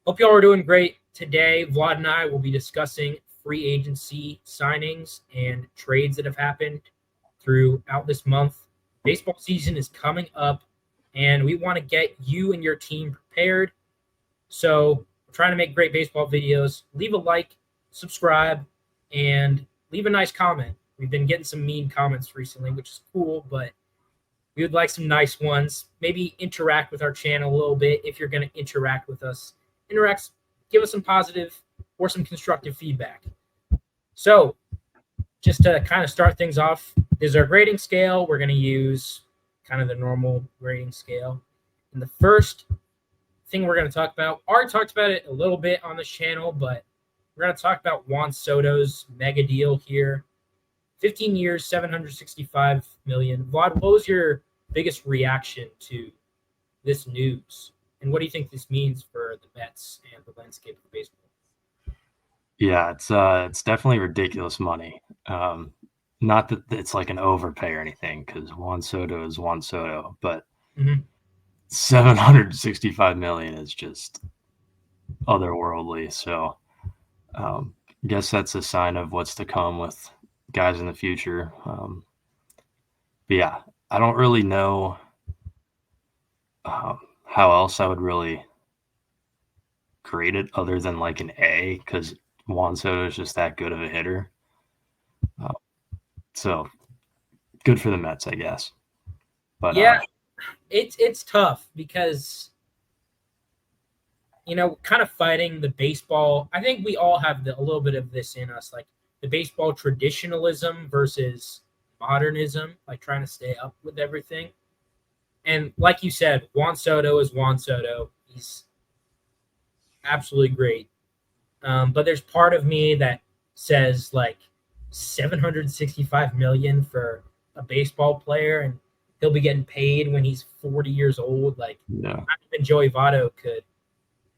Hope y'all are doing great. Today, Vlad and I will be discussing free agency signings and trades that have happened throughout this month. Baseball season is coming up, and we want to get you and your team prepared. So we're trying to make great baseball videos. Leave a like, subscribe, and leave a nice comment. We've been getting some mean comments recently, which is cool, but we would like some nice ones. Maybe interact with our channel a little bit if you're going to interact with us. Give us some positive or some constructive feedback. So just to kind of start things off, this is our grading scale. We're going to use kind of the normal grading scale. And the first thing we're going to talk about, already talked about it a little bit on this channel, but we're going to talk about Juan Soto's mega deal here. 15 years, $765 million. Vlad, what was your biggest reaction to this news? And what do you think this means for the Mets and the landscape of baseball? Yeah, it's definitely ridiculous money. Not that it's like an overpay or anything, because Juan Soto is Juan Soto, but $765 million is just otherworldly. So, I guess that's a sign of what's to come with guys in the future. But yeah, I don't really know how else I would really grade it other than like an A, because Juan Soto is just that good of a hitter. So good for the Mets, I guess. But yeah, it's tough because, kind of fighting the baseball. I think we all have a little bit of this in us, like the baseball traditionalism versus modernism, like trying to stay up with everything. And like you said, Juan Soto is Juan Soto. He's absolutely great. But there's part of me that says like $765 million for a baseball player, and he'll be getting paid when he's 40 years old. Like, yeah, not even Joey Votto could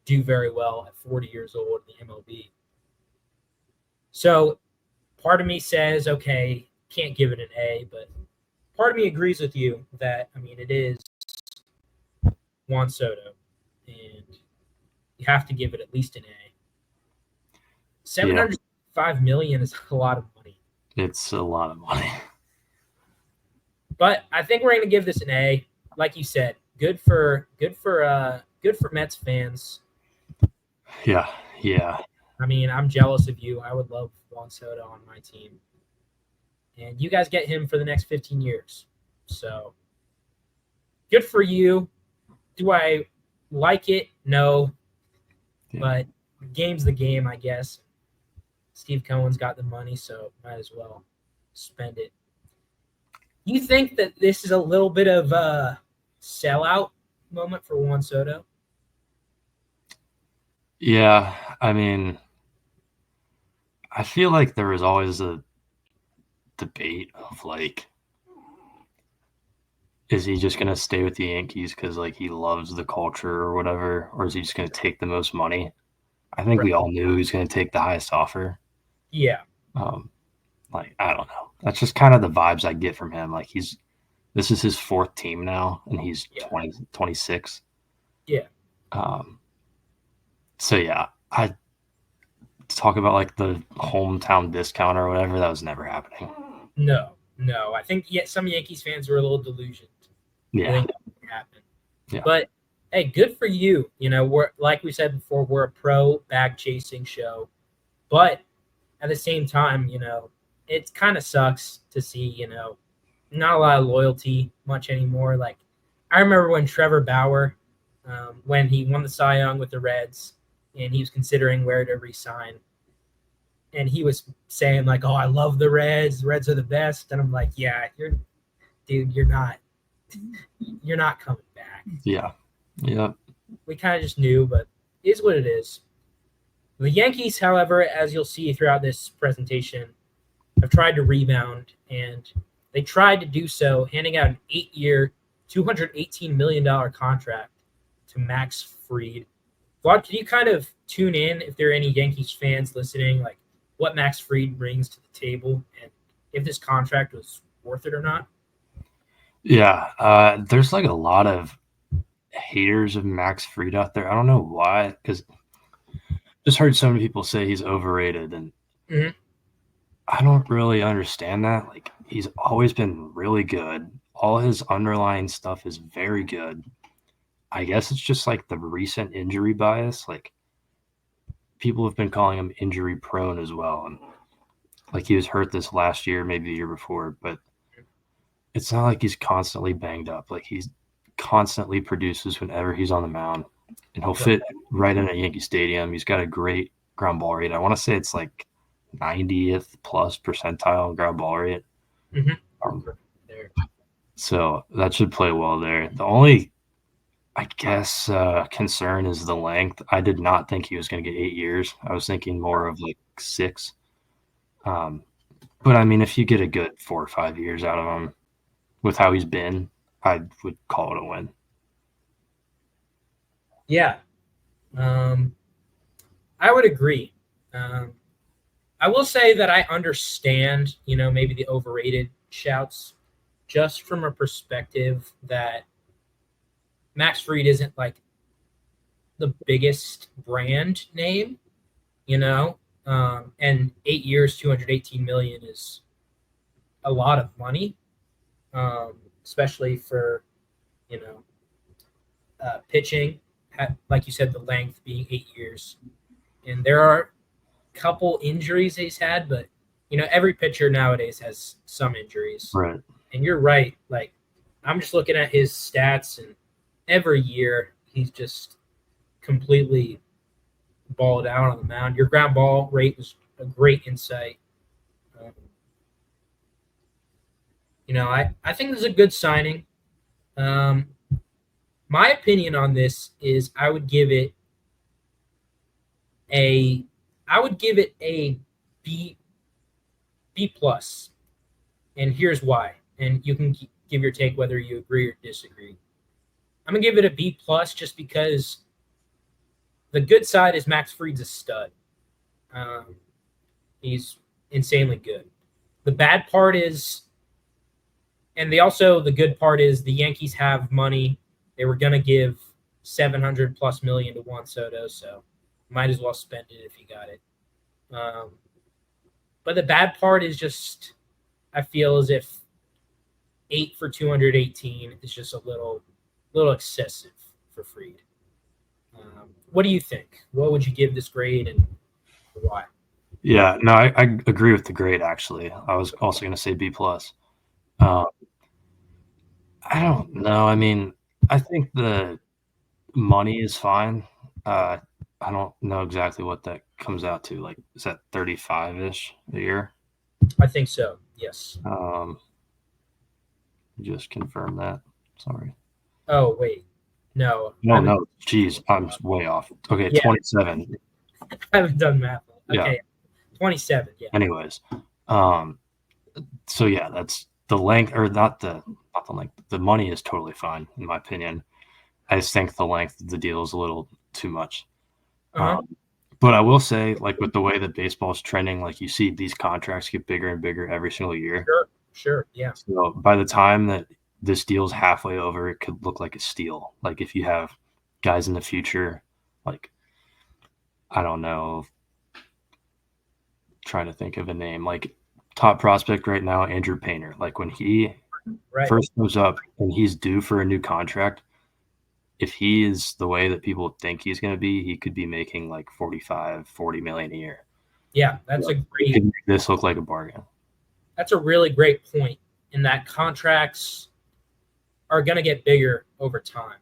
do very well at 40 years old in the MLB. So part of me says, okay, can't give it an A, but part of me agrees with you that, it is Juan Soto, and you have to give it at least an A. $705 million is a lot of money. It's a lot of money. But I think we're going to give this an A. Like you said, good for Mets fans. Yeah. I'm jealous of you. I would love Juan Soto on my team. And you guys get him for the next 15 years. So good for you. Do I like it? No. Yeah. But game's the game, I guess. Steve Cohen's got the money, so might as well spend it. You think that this is a little bit of a sellout moment for Juan Soto? Yeah, I feel like there was always a debate of like, is he just going to stay with the Yankees because like he loves the culture or whatever, or is he just going to take the most money? I think we all knew he was going to take the highest offer. Yeah. Like, I don't know. That's just kind of the vibes I get from him. Like this is his fourth team now, and he's 26. Yeah. So yeah, I talk about like the hometown discount or whatever. That was never happening. No. I think some Yankees fans were a little delusioned. Yeah. I think that didn't happen. Yeah. But hey, good for you. We're, like we said before, we're a pro bag chasing show. But at the same time, it kind of sucks to see, not a lot of loyalty much anymore. Like, I remember when Trevor Bauer, when he won the Cy Young with the Reds, and he was considering where to resign. And he was saying, like, oh, I love the Reds. The Reds are the best. And I'm like, yeah, you're not coming back. Yeah. Yeah. We kind of just knew, but it is what it is. The Yankees, however, as you'll see throughout this presentation, have tried to rebound, and they tried to do so, handing out an 8-year, $218 million contract to Max Fried. Vlad, can you kind of tune in if there are any Yankees fans listening, like what Max Fried brings to the table and if this contract was worth it or not? Yeah, there's like a lot of haters of Max Fried out there. I don't know why, because just heard so many people say he's overrated, and Mhm. I don't really understand that. Like, he's always been really good. All his underlying stuff is very good. I guess it's just like the recent injury bias. Like, people have been calling him injury prone as well. And like, he was hurt this last year, maybe the year before, but it's not like he's constantly banged up. Like, he's constantly produces whenever he's on the mound, and he'll fit right in at Yankee Stadium. He's got a great ground ball rate. I want to say it's like 90th plus percentile ground ball rate. Mhm. Um, There. so that should play well there. The only, I guess, concern is the length. I did not think he was going to get 8 years. I was thinking more of like 6. Um, but I mean, if you get a good 4 or 5 years out of him with how he's been, I would call it a win. Yeah. I would agree. I will say that I understand, maybe the overrated shouts just from a perspective that Max Fried isn't like the biggest brand name, and 8 years, 218 million is a lot of money, especially for, you know, pitching. Like you said, the length being 8 years. And there are a couple injuries he's had, but, every pitcher nowadays has some injuries. Right. And you're right. Like, I'm just looking at his stats, and every year he's just completely balled out on the mound. Your ground ball rate was a great insight. Um, I think this is a good signing. Um, my opinion on this is a I would give it a B plus, and here's why. And you can give your take whether you agree or disagree. I'm gonna give it a B plus just because the good side is Max Fried's a stud. Um, he's insanely good. The bad part is, and the good part is the Yankees have money. They were gonna give 700 plus million to Juan Soto, so might as well spend it if you got it. But the bad part is just I feel as if 8 for 218 is just a little excessive for Fried. What do you think? What would you give this grade, and why? Yeah, no, I agree with the grade, actually. I was also going to say B plus. I don't know. I mean, I think the money is fine. I don't know exactly what that comes out to. Like, is that 35-ish a year? I think so. Yes. Just confirm that. Sorry. Oh wait, no. No. Geez, I'm way off. Okay, Yeah, 27. I haven't done math. Yeah. Okay, 27. Yeah. Anyways, so yeah, that's the length, or not the length. The money is totally fine in my opinion. I just think the length of the deal is a little too much. Uh-huh. But I will say, like, with the way that baseball is trending, like, you see these contracts get bigger and bigger every single year. Sure. Yeah. So by the time that this deal's halfway over, it could look like a steal. Like, if you have guys in the future, like, I don't know, trying to think of a name, like top prospect right now, Andrew Painter. Like, when he first goes up and he's due for a new contract, if he is the way that people think he's going to be, he could be making like 40 million a year. Yeah, that's a great. Could make this look like a bargain. That's a really great point. In that contracts are going to get bigger over time.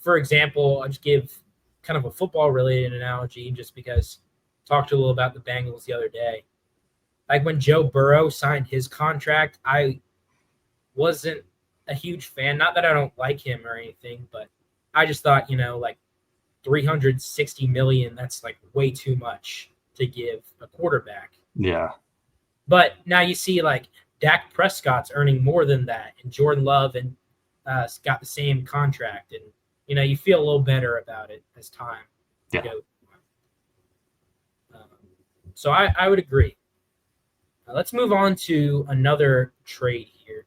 For example, I'll just give kind of a football-related analogy, just because I talked a little about the Bengals the other day. Like when Joe Burrow signed his contract, I wasn't a huge fan. Not that I don't like him or anything, but I just thought, like 360 million, that's like way too much to give a quarterback. Yeah. But now you see like Dak Prescott's earning more than that, and Jordan Love and got the same contract, and you feel a little better about it as time goes. So I would agree. Let's move on to another trade here.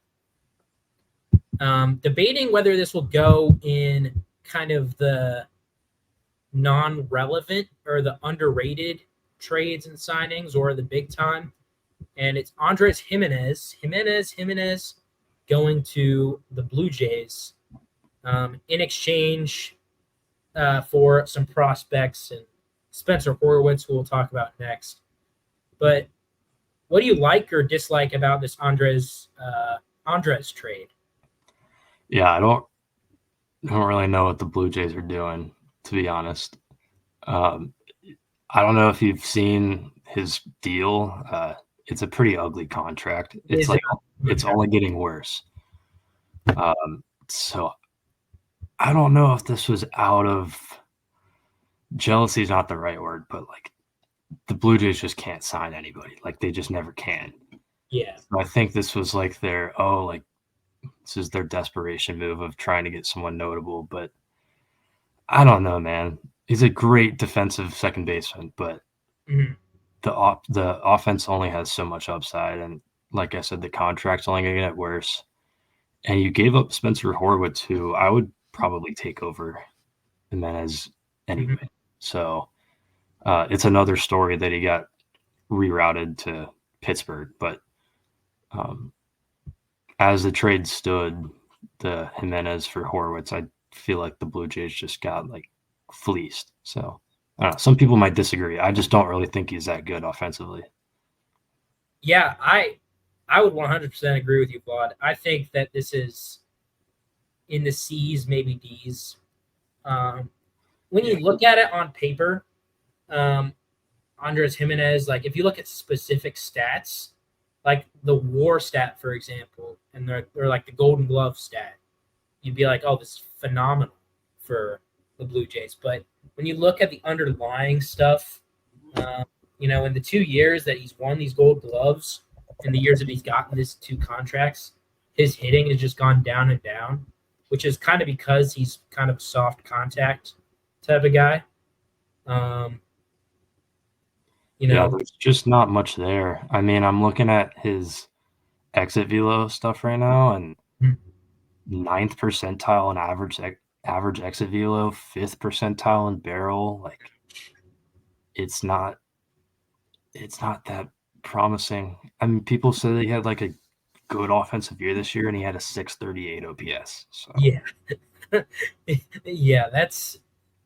Debating whether this will go in kind of the non-relevant or the underrated trades and signings or the big time. And it's Andres Jimenez going to the Blue Jays in exchange for some prospects and Spencer Horwitz, who we'll talk about next. But what do you like or dislike about this Andres trade? Yeah, I don't really know what the Blue Jays are doing, to be honest. I don't know if you've seen his deal. It's a pretty ugly contract. It's only getting worse. So I don't know if this was out of jealousy is not the right word, but like the Blue Jays just can't sign anybody. Like they just never can. Yeah. So I think this was like this is their desperation move of trying to get someone notable. But I don't know, man. He's a great defensive second baseman, but the offense only has so much upside, and like I said, the contract's only going to get worse. And you gave up Spencer Horwitz, who I would probably take over Jimenez anyway. So it's another story that he got rerouted to Pittsburgh. But as the trade stood, the Jimenez for Horwitz, I feel like the Blue Jays just got like fleeced. So I don't know, some people might disagree. I just don't really think he's that good offensively. Yeah, I would 100% agree with you, Vlad. I think that this is in the C's, maybe D's. When you look at it on paper, Andres Jimenez, like if you look at specific stats, like the WAR stat, for example, and they're like the Golden Glove stat, you'd be like, oh, this is phenomenal for the Blue Jays. But when you look at the underlying stuff, in the 2 years that he's won these Gold Gloves, in the years that he's gotten these 2 contracts, his hitting has just gone down and down, which is kind of because he's kind of a soft contact type of guy. There's just not much there. I mean, I'm looking at his exit velo stuff right now, and 9th percentile in average exit velo, 5th percentile in barrel. Like, it's not that promising. I mean, people say that he had like a good offensive year this year, and he had a 638 OPS. So yeah,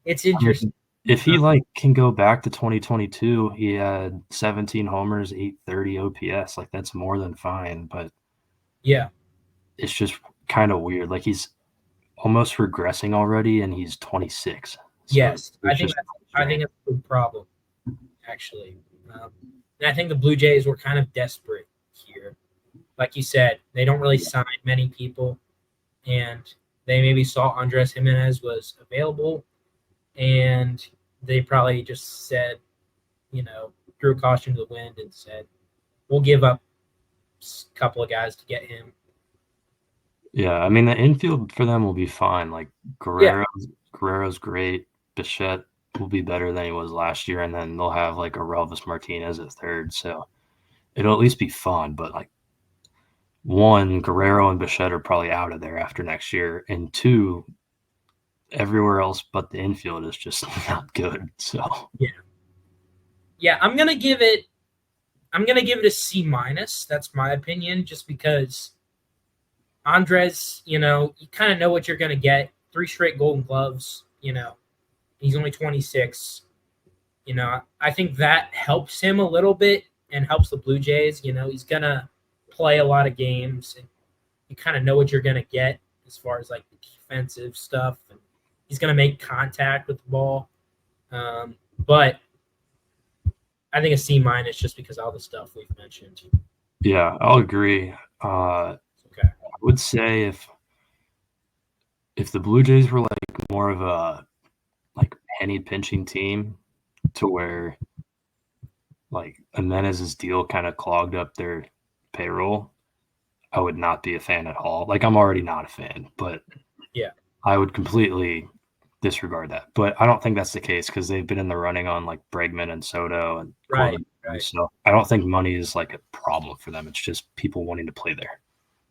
it's interesting. I mean, if he can go back to 2022, he had 17 homers, 830 OPS. Like that's more than fine, but yeah, it's just kind of weird. Like he's almost regressing already, and he's 26. So yes, I think that's a big problem, actually. And I think the Blue Jays were kind of desperate here. Like you said, they don't really sign many people, and they maybe saw Andres Jimenez was available, and they probably just said, threw caution to the wind and said, we'll give up a couple of guys to get him. Yeah, I mean, the infield for them will be fine. Like Guerrero's great. Bichette will be better than he was last year, and then they'll have like a Relvis Martinez at third. So it'll at least be fun. But like, 1, Guerrero and Bichette are probably out of there after next year, and 2, everywhere else but the infield is just not good. So yeah, I'm gonna give it a C-. That's my opinion, just because Andres, you kind of know what you're gonna get. 3 straight Golden Gloves. He's only 26. I think that helps him a little bit and helps the Blue Jays. He's gonna play a lot of games, and you kind of know what you're gonna get as far as like the defensive stuff, and he's gonna make contact with the ball. But I think a C- just because of all the stuff we've mentioned. Yeah, I'll agree. Okay. I would say if the Blue Jays were like more of a like penny pinching team, to where like Jimenez's deal kind of clogged up their payroll, I would not be a fan at all. Like I'm already not a fan, but yeah, I would completely disregard that. But I don't think that's the case because they've been in the running on like Bregman and Soto and Corbin. Right. So I don't think money is like a problem for them. It's just people wanting to play there.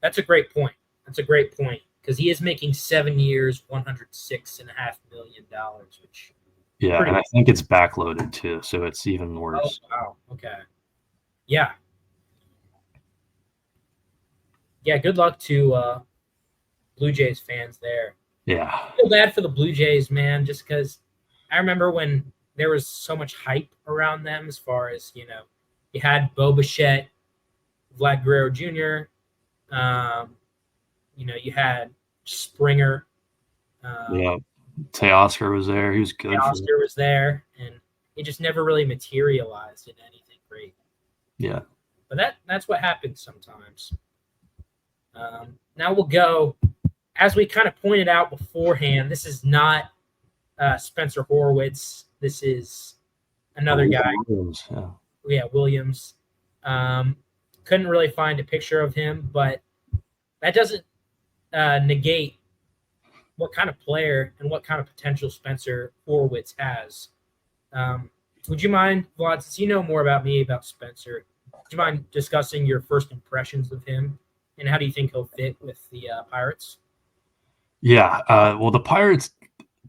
That's a great point. Because he is making 7 years, $106.5 million, which Yeah, and I think it's backloaded too, so it's even Oh, worse. wow. Okay. Yeah. Yeah. Good luck to Blue Jays fans there. Yeah. I feel bad for the Blue Jays, man, just because I remember when there was so much hype around them as far as, you had Bo Bichette, Vlad Guerrero Jr., you had Springer. Yeah. Teoscar was there. He was good for it. Oscar was there, and it just never really materialized in anything great. Yeah. But that's what happens sometimes. Now we'll go, as we kind of pointed out beforehand, this is not Spencer Horwitz. This is another guy. Williams, Yeah, Williams. Couldn't really find a picture of him, but that doesn't negate what kind of player and what kind of potential Spencer Horwitz has. Would you mind, Vlad, since you know more about me about Spencer, would you mind discussing your first impressions of him and how do you think he'll fit with the Pirates? Yeah. Well, the Pirates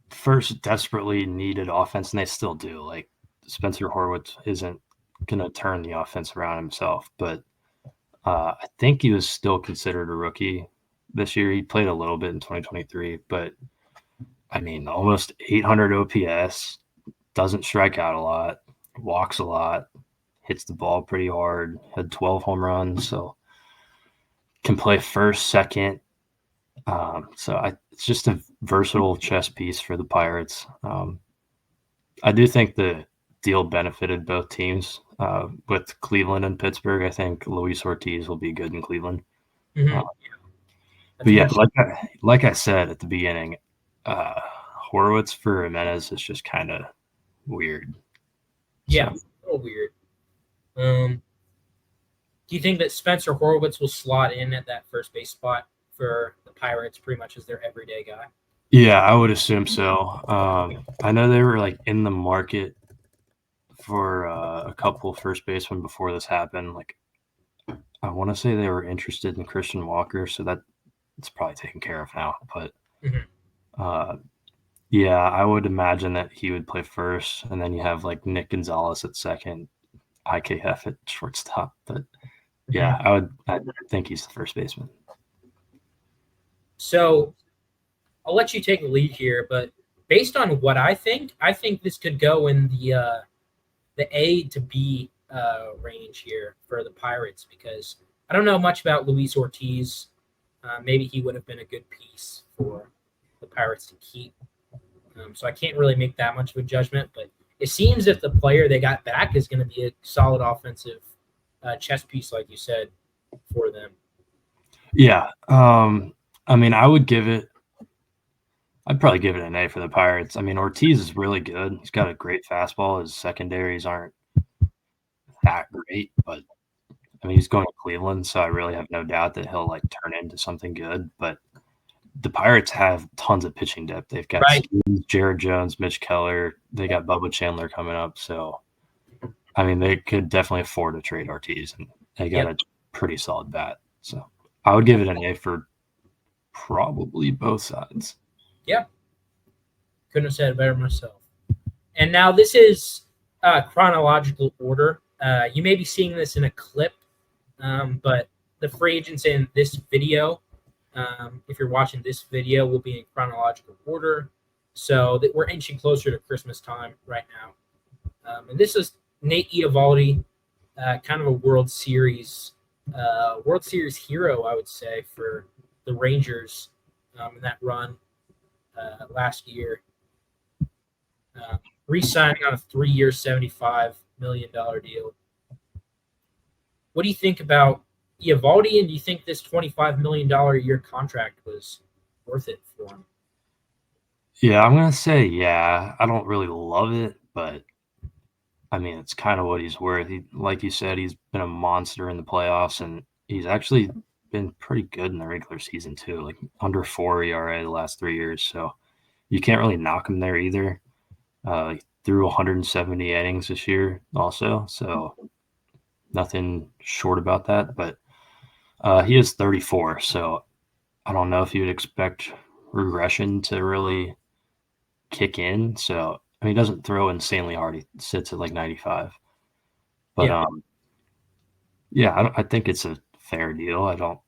first desperately needed offense, and they still do. Like, Spencer Horwitz isn't going to turn the offense around himself, but I think he was still considered a rookie this year. He played a little bit in 2023, but I mean, almost 800 OPS, doesn't strike out a lot, walks a lot, hits the ball pretty hard, had 12 home runs, so can play first, second. It's just a versatile chess piece for the Pirates. I do think the deal benefited both teams. With Cleveland and Pittsburgh, I think Luis Ortiz will be good in Cleveland. Mm-hmm. But yeah, like I said at the beginning, Horowitz for Jimenez is just kind of weird. Yeah, a little weird. Do you think that Spencer Horwitz will slot in at that first base spot for the Pirates pretty much as their everyday guy? Yeah, I would assume so. I know they were like in the market for a couple first basemen before this happened. Like, I want to say they were interested in Christian Walker, so it's probably taken care of now. But yeah, I would imagine that he would play first, and then you have like Nick Gonzalez at second, IKF at shortstop. But yeah, I think he's the first baseman. So I'll let you take the lead here, but based on what I think this could go in the A to B range here for the Pirates because I don't know much about Luis Ortiz. Maybe he would have been a good piece for the Pirates to keep. So I can't really make that much of a judgment, but it seems if the player they got back is going to be a solid offensive chess piece, like you said, for them. Yeah. I mean, I'd probably give it an A for the Pirates. I mean, Ortiz is really good. He's got a great fastball. His secondaries aren't that great, but I mean, he's going to Cleveland, so I really have no doubt that he'll like turn into something good. But the Pirates have tons of pitching depth. They've got Jared Jones, Mitch Keller. They got Bubba Chandler coming up. So, I mean, they could definitely afford to trade Ortiz, and they got a pretty solid bat. So, I would give it an A for probably both sides. Yeah. Couldn't have said it better myself. And now this is chronological order. You may be seeing this in a clip, but the free agents in this video, if you're watching this video, will be in chronological order. So that we're inching closer to Christmas time right now. And this is Nate Eovaldi, kind of a World Series hero, I would say, for the Rangers in that run last year. Re-signing on a 3-year, $75 million deal. What do you think about Eovaldi, and do you think this $25 million a year contract was worth it for him? Yeah, I'm going to say yeah. I don't really love it, but I mean, it's kind of what he's worth. Like you said, he's been a monster in the playoffs, and he's actually been pretty good in the regular season too, like under 4 ERA the last 3 years. So you can't really knock him there either. He threw 170 innings this year also, so nothing short about that. But he is 34, so I don't know if you'd expect regression to really kick in. So I mean, he doesn't throw insanely hard. He sits at like 95. But I think it's a fair deal.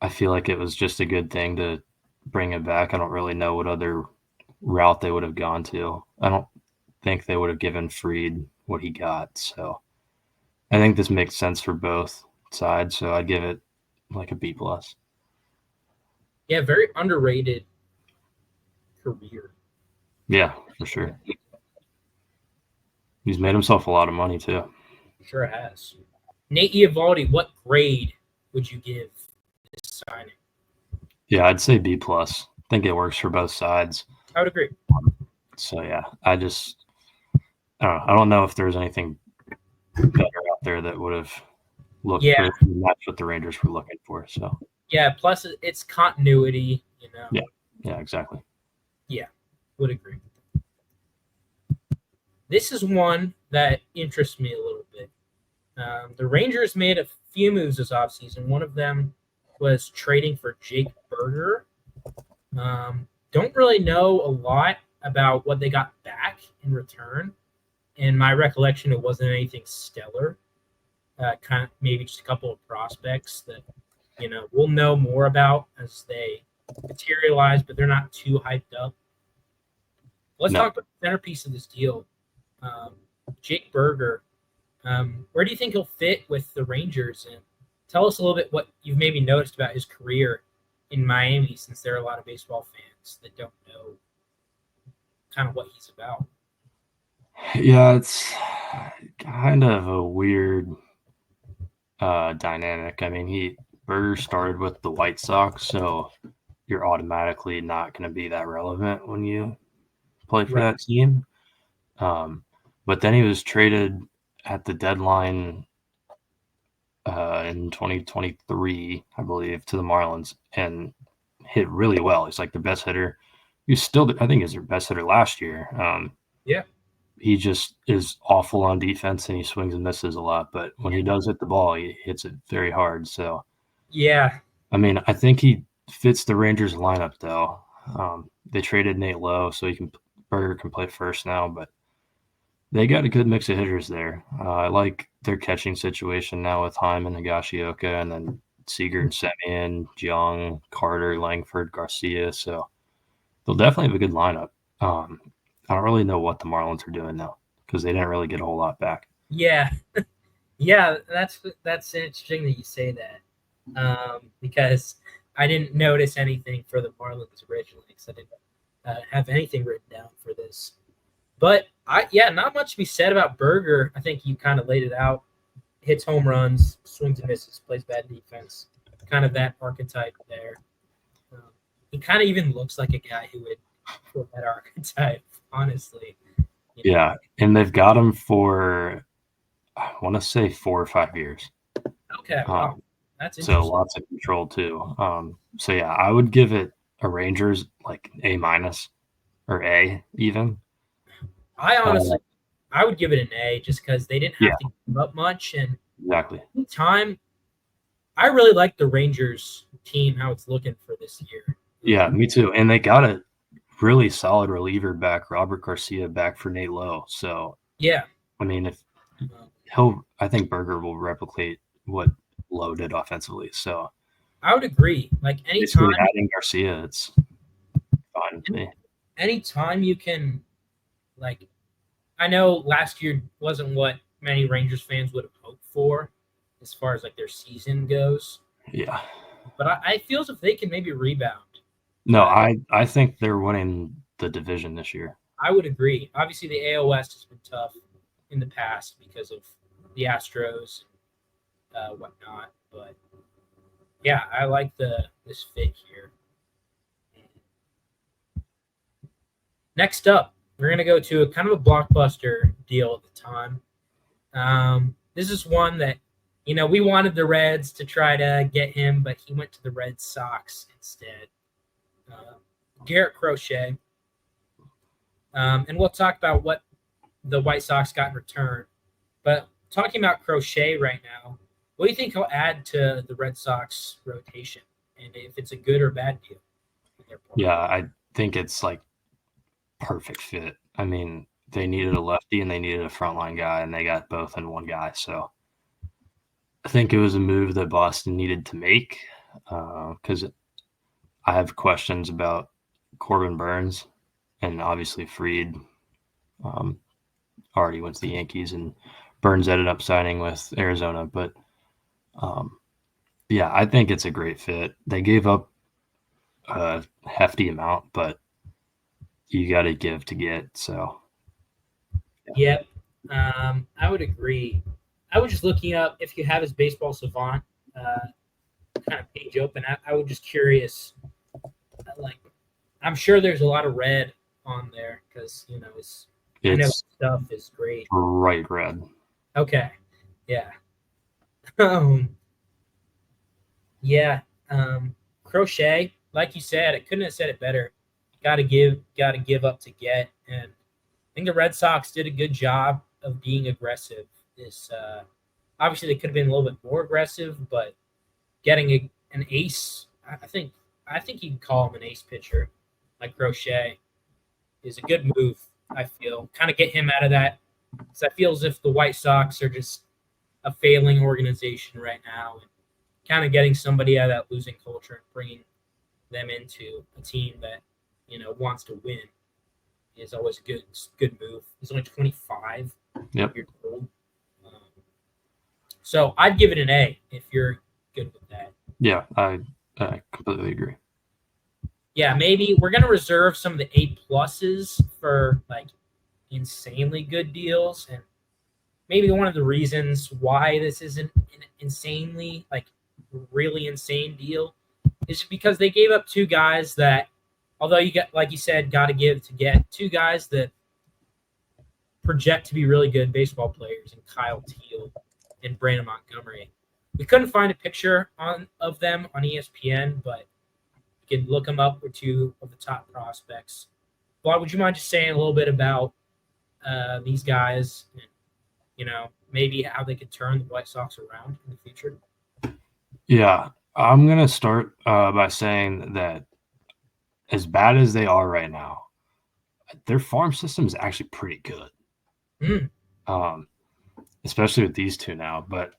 I feel like it was just a good thing to bring him back. I don't really know what other route they would have gone to. I don't think they would have given Fried what he got. So I think this makes sense for both sides. So I'd give it like a B+. Yeah, very underrated career. Yeah, for sure. He's made himself a lot of money too. Sure has. Nate Eovaldi, what grade would you give this signing? Yeah, I'd say B+. I think it works for both sides. I would agree. So yeah, I don't know. I don't know if there's anything better out there that would have looked good and matched what the Rangers were looking for. So yeah, plus it's continuity, you know. Yeah, exactly. Yeah, would agree. This is one that interests me a little bit. The Rangers made a few moves this offseason. One of them was trading for Jake Berger. Don't really know a lot about what they got back in return. In my recollection, it wasn't anything stellar. Kind of maybe just a couple of prospects that, you know, we'll know more about as they materialize, but they're not too hyped up. Let's talk about the centerpiece of this deal. Jake Berger. Where do you think he'll fit with the Rangers? And tell us a little bit what you've maybe noticed about his career in Miami, since there are a lot of baseball fans that don't know kind of what he's about. Yeah, it's kind of a weird dynamic. I mean, Berger started with the White Sox, so you're automatically not going to be that relevant when you play for that team. But then he was traded at the deadline in 2023, I believe, to the Marlins and hit really well. He's like their best hitter. I think he was their best hitter last year. He just is awful on defense and he swings and misses a lot. But when he does hit the ball, he hits it very hard. So, I mean, I think he fits the Rangers lineup though. They traded Nate Lowe, so Berger can play first now, but they got a good mix of hitters there. I like their catching situation now with Hyman, Higashioka, and then Seager and Semien, Jung, Carter, Langford, Garcia. So they'll definitely have a good lineup. I don't really know what the Marlins are doing though, because they didn't really get a whole lot back. Yeah, that's interesting that you say that, because I didn't notice anything for the Marlins originally, because I didn't have anything written down for this. But not much to be said about Berger. I think you kind of laid it out. Hits home runs, swings and misses, plays bad defense. Kind of that archetype there. He kind of even looks like a guy who would fit that archetype, honestly. Yeah, and they've got him for, I want to say 4 or 5 years. Okay, wow. That's interesting. So lots of control too. So yeah, I would give it a Rangers like A- or A even. I would give it an A just because they didn't have to give up much. And exactly. Time, I really like the Rangers team, how it's looking for this year. Yeah, me too. And they got a really solid reliever back, Robert Garcia, back for Nate Lowe. So, I mean, I think Berger will replicate what Lowe did offensively. So, I would agree. Like anytime adding Garcia, it's fine with me. Anytime you can, like, I know last year wasn't what many Rangers fans would have hoped for as far as like their season goes. Yeah. But I feel as if they can maybe rebound. No, I think they're winning the division this year. I would agree. Obviously, the AL West has been tough in the past because of the Astros and whatnot. But yeah, I like this fit here. Next up, we're going to go to a kind of a blockbuster deal at the time. This is one that, we wanted the Reds to try to get him, but he went to the Red Sox instead. Garrett Crochet. And we'll talk about what the White Sox got in return. But talking about Crochet right now, what do you think he'll add to the Red Sox rotation? And if it's a good or bad deal? Yeah, I think it's like perfect fit. I mean, they needed a lefty and they needed a frontline guy, and they got both in one guy. So I think it was a move that Boston needed to make because I have questions about Corbin Burns, and obviously Fried already went to the Yankees, and Burns ended up signing with Arizona. But yeah, I think it's a great fit. They gave up a hefty amount, but you got to give to get. So Yep. I would agree. I was just looking up if you have his baseball savant kind of page open. I was just curious. Like, I'm sure there's a lot of red on there because I know it's stuff is great. bright red. Okay. Yeah. Um, yeah. Crochet, like you said, I couldn't have said it better. Got to give up to get, and I think the Red Sox did a good job of being aggressive. Obviously they could have been a little bit more aggressive, but getting an ace, I think you can call him an ace pitcher, like Crochet, is a good move. I feel kind of get him out of that, because I feel as if the White Sox are just a failing organization right now, and kind of getting somebody out of that losing culture and bringing them into a team that wants to win is always a good move. He's only 25 Yep. years old. So I'd give it an A if you're good with that. Yeah, I completely agree. Yeah, maybe we're gonna reserve some of the A pluses for like insanely good deals, and maybe one of the reasons why this isn't an insanely really insane deal is because they gave up two guys that, although you got, like you said, got to give to get, two guys that project to be really good baseball players, and Kyle Teal and Brandon Montgomery. We couldn't find a picture of them on ESPN, but you can look them up. With two of the top prospects. Bob, would you mind just saying a little bit about these guys, and maybe how they could turn the White Sox around in the future? Yeah, I'm gonna start by saying that as bad as they are right now, their farm system is actually pretty good. Especially with these two now. But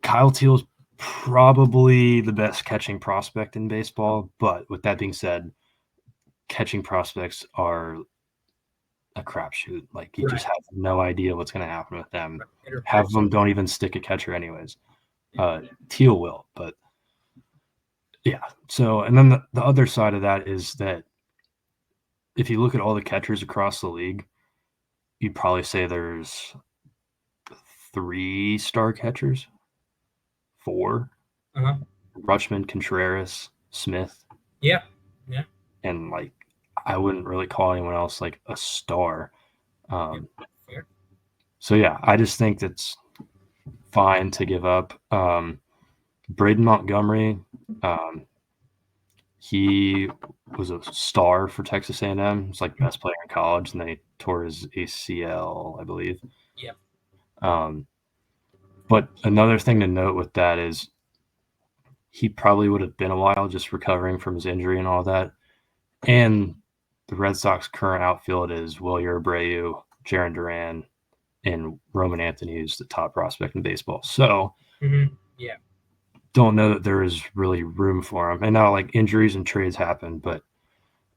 Kyle Teal's probably the best catching prospect in baseball. But with that being said, catching prospects are a crapshoot. Like you just have no idea what's going to happen with them. Half of them don't even stick a catcher anyways. Teal will, but yeah. So, and then the other side of that is that if you look at all the catchers across the league, you'd probably say there's 3 star catchers, 4. Rutschman, Contreras, Smith. Yeah. And like, I wouldn't really call anyone else like a star. So yeah, I just think that's fine to give up. Braden Montgomery, he was a star for Texas A&M. He's like best player in college, and then he tore his ACL, I believe. Yep. But another thing to note with that is he probably would have been a while just recovering from his injury and all that. And the Red Sox current outfield is Wilyer Abreu, Jarren Duran, and Roman Anthony, who's the top prospect in baseball. So yeah, don't know that there is really room for him. And now like injuries and trades happen, but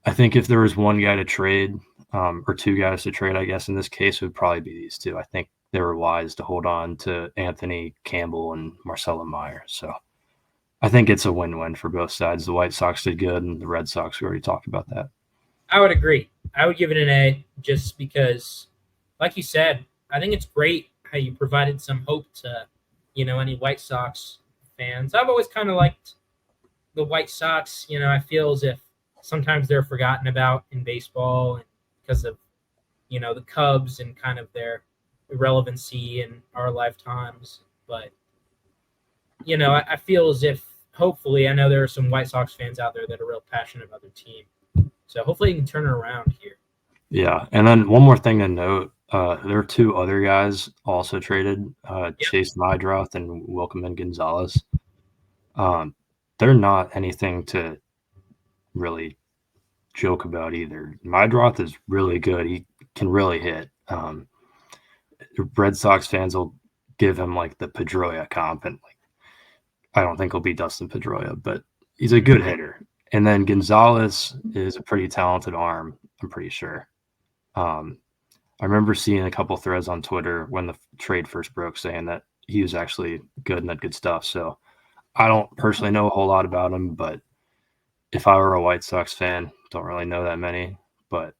I think if there was one guy to trade or 2 guys to trade, I guess in this case, it would probably be these 2. I think they were wise to hold on to Anthony Campbell and Marcelo Meyer. So I think it's a win-win for both sides. The White Sox did good, and the Red Sox, we already talked about that. I would agree. I would give it an A just because, like you said, I think it's great how you provided some hope to, any White Sox fans. I've always kind of liked the White Sox. I feel as if sometimes they're forgotten about in baseball, and because of, the Cubs and kind of their irrelevancy in our lifetimes. But, I feel as if hopefully, I know there are some White Sox fans out there that are real passionate about their team. So hopefully you can turn it around here. Yeah, and then one more thing to note, there are 2 other guys also traded, Chase Meidroth and Wilkeman Gonzalez. They're not anything to really joke about either. Meidroth is really good. He can really hit. Red Sox fans will give him like the Pedroia comp, and like I don't think he'll be Dustin Pedroia, but he's a good hitter. And then Gonzalez is a pretty talented arm, I'm pretty sure. I remember seeing a couple threads on Twitter when the trade first broke saying that he was actually good and had good stuff. So I don't personally know a whole lot about him, but if I were a White Sox fan, don't really know that many, but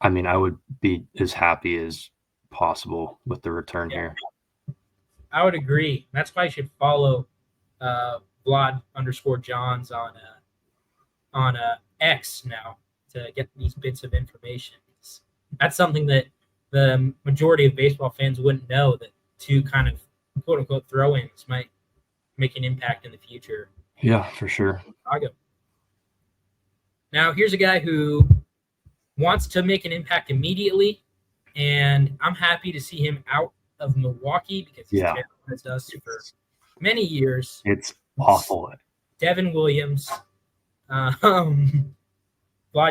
I mean, I would be as happy as possible with the return here. I would agree. That's why you should follow Vlad_Johns on X now to get these bits of information. That's something that the majority of baseball fans wouldn't know, that two kind of quote unquote throw-ins might make an impact in the future. Yeah, for sure. Chicago. Now, here's a guy who wants to make an impact immediately, and I'm happy to see him out of Milwaukee because he's terrorized us for many years. It's awful. Devin Williams. Vlad,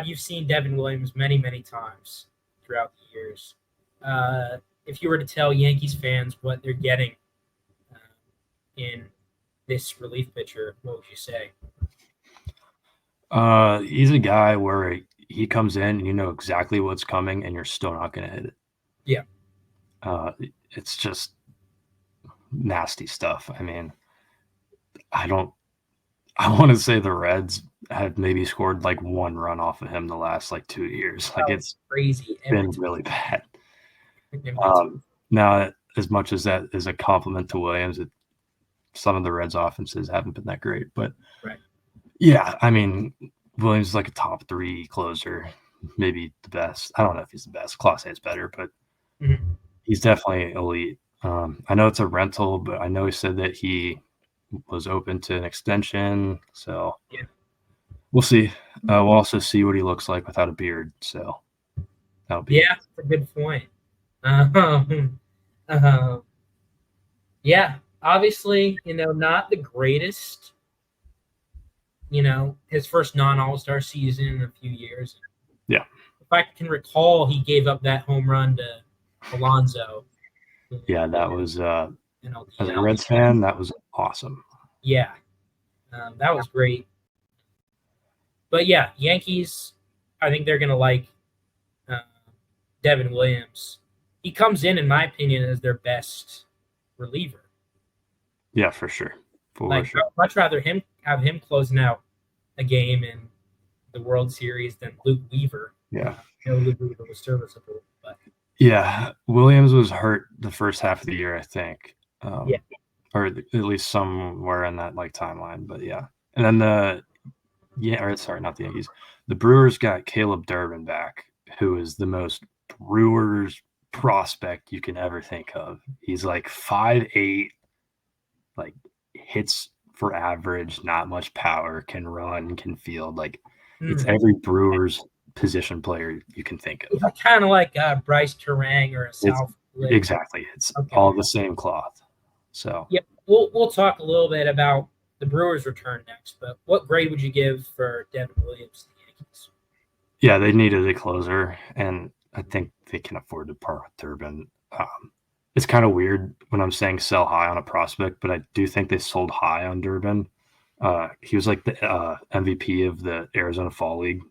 you've seen Devin Williams many, many times throughout the years. If you were to tell Yankees fans what they're getting in this relief pitcher, what would you say? He's a guy where he comes in and you know exactly what's coming and you're still not going to hit it. Yeah. It's just nasty stuff. I mean, I want to say the Reds have maybe scored like one run off of him the last like 2 years. Like it's crazy. Been really bad. Now, as much as that is a compliment to Williams, some of the Reds offenses haven't been that great, but yeah, I mean, Williams is like a top 3 closer, maybe the best. I don't know if he's the best. Class A is better, but he's definitely elite. I know it's a rental, but I know he said that he was open to an extension, so we'll see. We'll also see what he looks like without a beard, so that'll be that's a good point. Yeah, obviously, not the greatest. His first non-All-Star season in a few years. Yeah. If I can recall, he gave up that home run to Alonso. Yeah, that was as a Reds fan, that was awesome. Yeah, that was great. But yeah, Yankees, I think they're going to like Devin Williams. He comes in my opinion, as their best reliever. Yeah, for sure. I'd much rather have him closing out a game in the World Series than Luke Weaver. Yeah. Luke Weaver was serviceable, but yeah, Williams was hurt the first half of the year, I think. Or at least somewhere in that like timeline. But yeah. And then not the Yankees. The Brewers got Caleb Durbin back, who is the most Brewers prospect you can ever think of. He's like 5'8", like hits for average, not much power, can run, can field. Like it's every Brewers position player you can think of. Kind of like Bryce Terang or a South. Exactly. It's all the same cloth. So we'll talk a little bit about the Brewers' return next. But what grade would you give for Devin Williams to the Yankees? Yeah, they needed a closer, and I think they can afford to part with Durbin. It's kind of weird when I'm saying sell high on a prospect, but I do think they sold high on Durbin. He was like the MVP of the Arizona Fall League.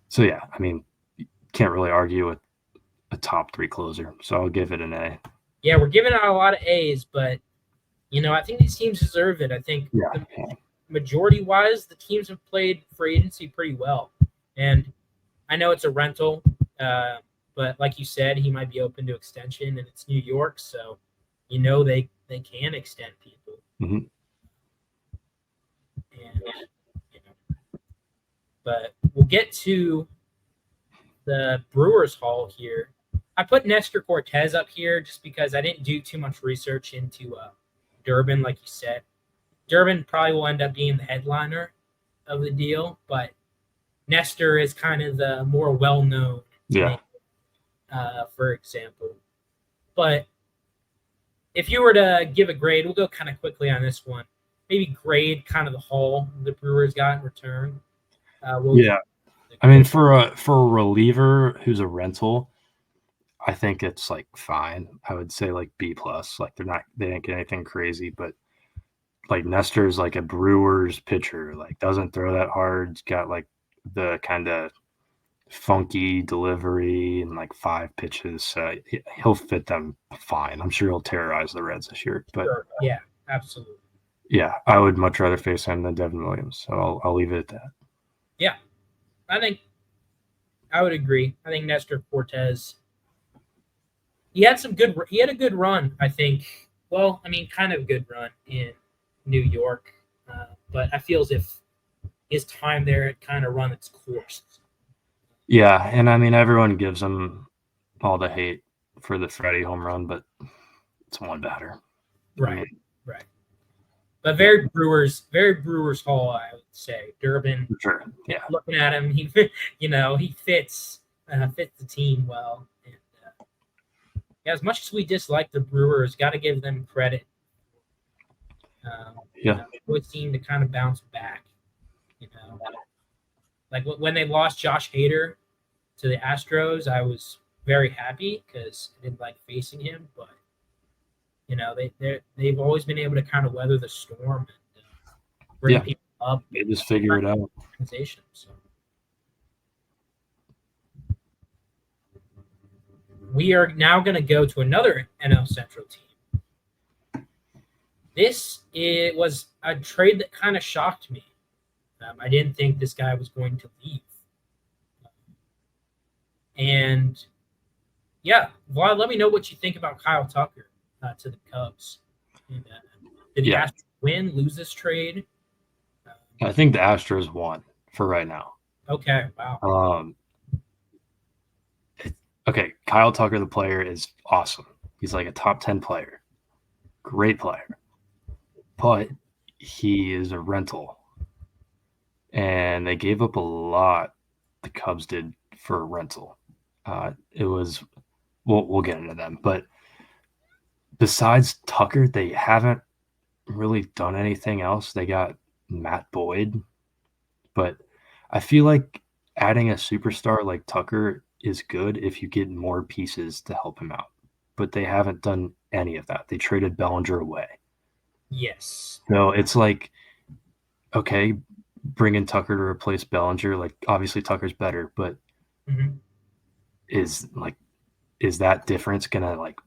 So yeah, I mean, you can't really argue with a top 3 closer. So I'll give it an A. Yeah, we're giving out a lot of A's, but I think these teams deserve it. I think majority-wise, the teams have played free agency pretty well, and I know it's a rental. But like you said, he might be open to extension, and it's New York, so they can extend people. And but we'll get to the Brewers Hall here. I put Nestor Cortez up here just because I didn't do too much research into Durbin, like you said. Durbin probably will end up being the headliner of the deal, but Nestor is kind of the more well-known name. For example. But if you were to give a grade, we'll go kind of quickly on this one. Maybe grade kind of the haul the Brewers got in return. Yeah. I mean, for a reliever who's a rental, I think it's like fine. I would say like B plus. Like they didn't get anything crazy, but like Nestor's like a Brewers pitcher. Like doesn't throw that hard. He's got like the kind of funky delivery and like 5 pitches. So he'll fit them fine. I'm sure he'll terrorize the Reds this year. But yeah, absolutely. Yeah, I would much rather face him than Devin Williams. So I'll leave it at that. Yeah, I think I would agree. I think Nestor Cortez. He had a good run. I think. Well, I mean, kind of a good run in New York, but I feel as if his time there had kind of run its course. Yeah, and I mean everyone gives him all the hate for the Freddie home run, but it's one batter. Right, I mean, right. But very Brewers Hall, I would say. Durbin. Sure. Yeah. Looking at him, he fits the team well. And as much as we dislike the Brewers, got to give them credit. Yeah. They always seem to kind of bounce back. Like when they lost Josh Hader to the Astros, I was very happy because I didn't like facing him, but they've always been able to kind of weather the storm and bring people up. They just figure it out. So. We are now going to go to another NL Central team. It was a trade that kind of shocked me. I didn't think this guy was going to leave. And yeah, Vlad, let me know what you think about Kyle Tucker to the Cubs. And, did the Astros win, lose this trade? I think the Astros won for right now. Okay, wow. Okay, Kyle Tucker, the player, is awesome. He's like a top 10 player. Great player. But he is a rental. And they gave up a lot, the Cubs did, for a rental. It was – we'll get into them. But besides Tucker, they haven't really done anything else. They got Matt Boyd. But I feel like adding a superstar like Tucker is good if you get more pieces to help him out. But they haven't done any of that. They traded Bellinger away. Yes. So it's like, okay, bring in Tucker to replace Bellinger. Like, obviously Tucker's better, but is that difference gonna like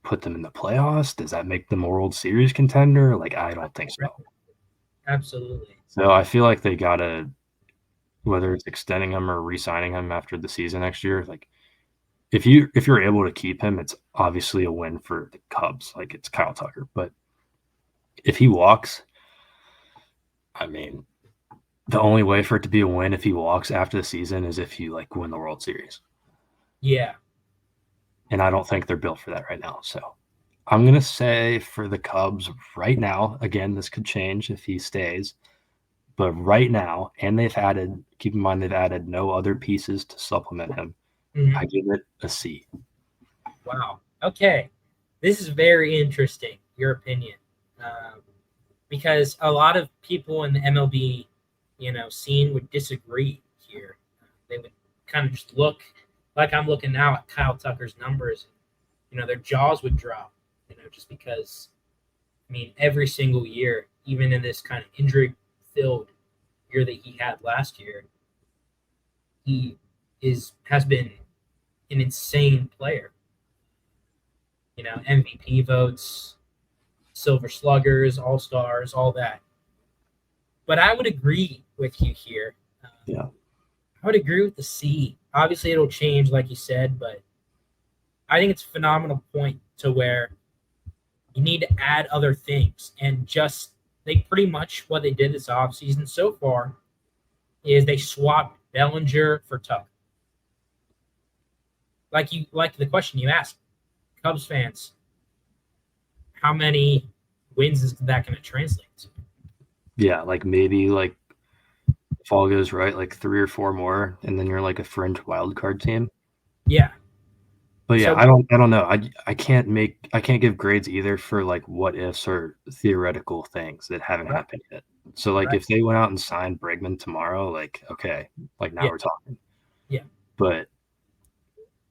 put them in the playoffs? Does that make them a World Series contender? Like, I don't think so. Absolutely. So I feel like they gotta, whether it's extending him or re-signing him after the season next year, like if you're able to keep him, it's obviously a win for the Cubs. Like, it's Kyle Tucker. But if he walks, I mean, the only way for it to be a win if he walks after the season is if you like win the World Series. Yeah. And I don't think they're built for that right now. So I'm going to say for the Cubs right now, again, this could change if he stays, but right now, and keep in mind, they've added no other pieces to supplement him. I give it a C. Wow. Okay. This is very interesting, your opinion. Because a lot of people in the MLB, scene would disagree here. They would kind of just look like I'm looking now at Kyle Tucker's numbers. Their jaws would drop, just because, I mean, every single year, even in this kind of injury-filled year that he had last year, he has been an insane player. MVP votes, Silver Sluggers, All-Stars, all that. But I would agree with you here. Yeah. I would agree with the C. Obviously, it'll change, like you said, but I think it's a phenomenal point to where you need to add other things. And they pretty much what they did this offseason so far is they swapped Bellinger for Tucker. Like the question you asked, Cubs fans, how many wins is that going to translate to? Yeah, like maybe like if all goes right, like 3 or 4 more, and then you're like a fringe wild card team. Yeah. But yeah, So I don't know. I can't give grades either for like what ifs or theoretical things that haven't right, happened yet. So like right, if they went out and signed Bregman tomorrow, like okay, like now yeah, we're talking. yeah, But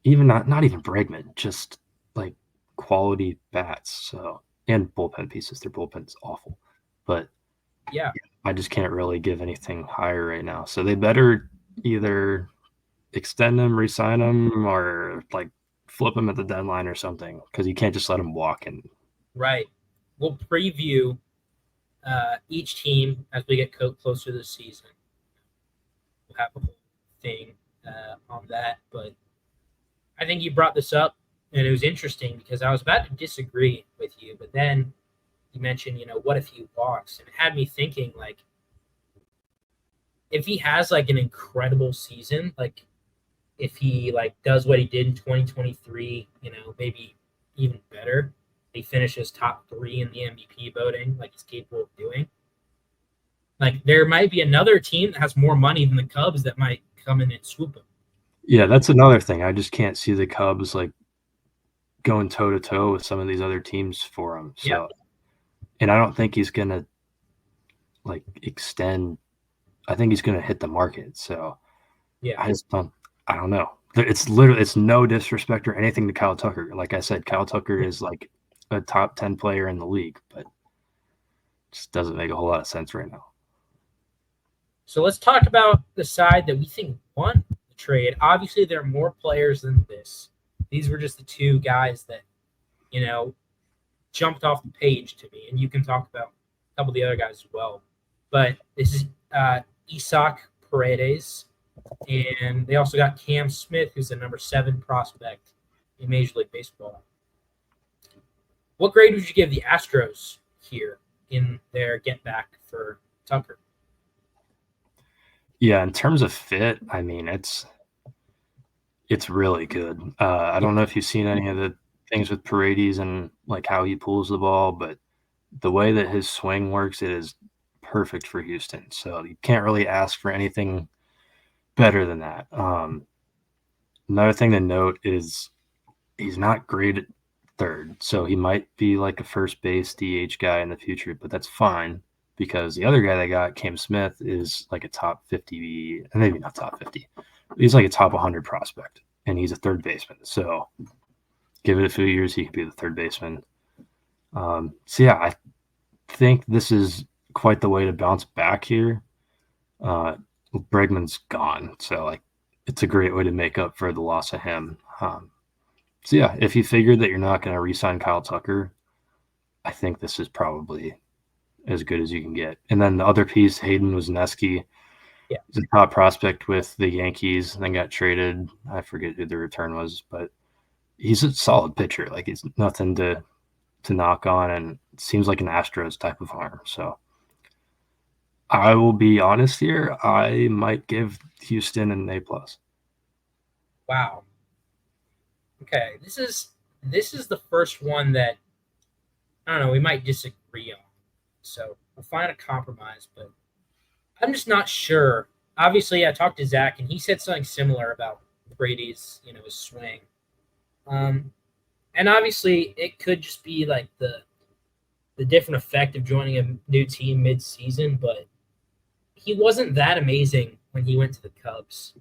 even not even Bregman, just like quality bats. So and bullpen pieces. Their bullpen's awful. But yeah, I just can't really give anything higher right now. So they better either extend him, re-sign him, or like flip him at the deadline or something because you can't just let him walk. And right. We'll preview each team as we get closer to the season. We'll have a whole thing on that, but I think you brought this up, and it was interesting because I was about to disagree with you, but then you mentioned, what if he walks, and it had me thinking, like, if he has like an incredible season, like if he like does what he did in 2023, maybe even better, he finishes top 3 in the MVP voting, like he's capable of doing. Like there might be another team that has more money than the Cubs that might come in and swoop him. yeah, that's another thing. I just can't see the Cubs like going toe to toe with some of these other teams for him. Yeah, So, and I don't think he's gonna like extend. I think he's gonna hit the market. So yeah, I just don't. I don't know. It's no disrespect or anything to Kyle Tucker. Like I said, Kyle Tucker yeah. is like a top 10 player in the league, but just doesn't make a whole lot of sense right now. So let's talk about the side that we think won the trade. Obviously, there are more players than this. These were just the two guys that, you know, jumped off the page to me, and you can talk about a couple of the other guys as well. But this is Isaac Paredes, and they also got Cam Smith, who's the number 7 prospect in Major League Baseball. What grade would you give the Astros here in their get back for Tucker? Yeah, in terms of fit, I mean it's really good. I Yeah, don't know if you've seen any of the things with Paredes and like how he pulls the ball, but the way that his swing works, it is perfect for Houston. So you can't really ask for anything better than that. Another thing to note is he's not great at third, so he might be like a first base DH guy in the future, but that's fine because the other guy they got, Cam Smith, is like a top 50, maybe not top 50. He's like a top 100 prospect, and he's a third baseman. So give it a few years, he could be the third baseman. So yeah, I think this is quite the way to bounce back here. Bregman's gone, so like it's a great way to make up for the loss of him. So yeah, if you figure that you're not going to re-sign Kyle Tucker, I think this is probably as good as you can get. And then the other piece, Hayden Wesneski, yeah, is a top prospect with the Yankees, then got traded. I forget who the return was, but he's a solid pitcher. Like he's nothing to knock on, and it seems like an Astros type of arm. So I will be honest here. I might give Houston an A plus. wow. Okay, this is the first one that I don't know. We might disagree on, so we'll find a compromise. But I'm just not sure. Obviously, I talked to Zach, and he said something similar about Brady's, his swing. Um, and obviously, it could just be like the different effect of joining a new team mid-season, but he wasn't that amazing when he went to the Cubs.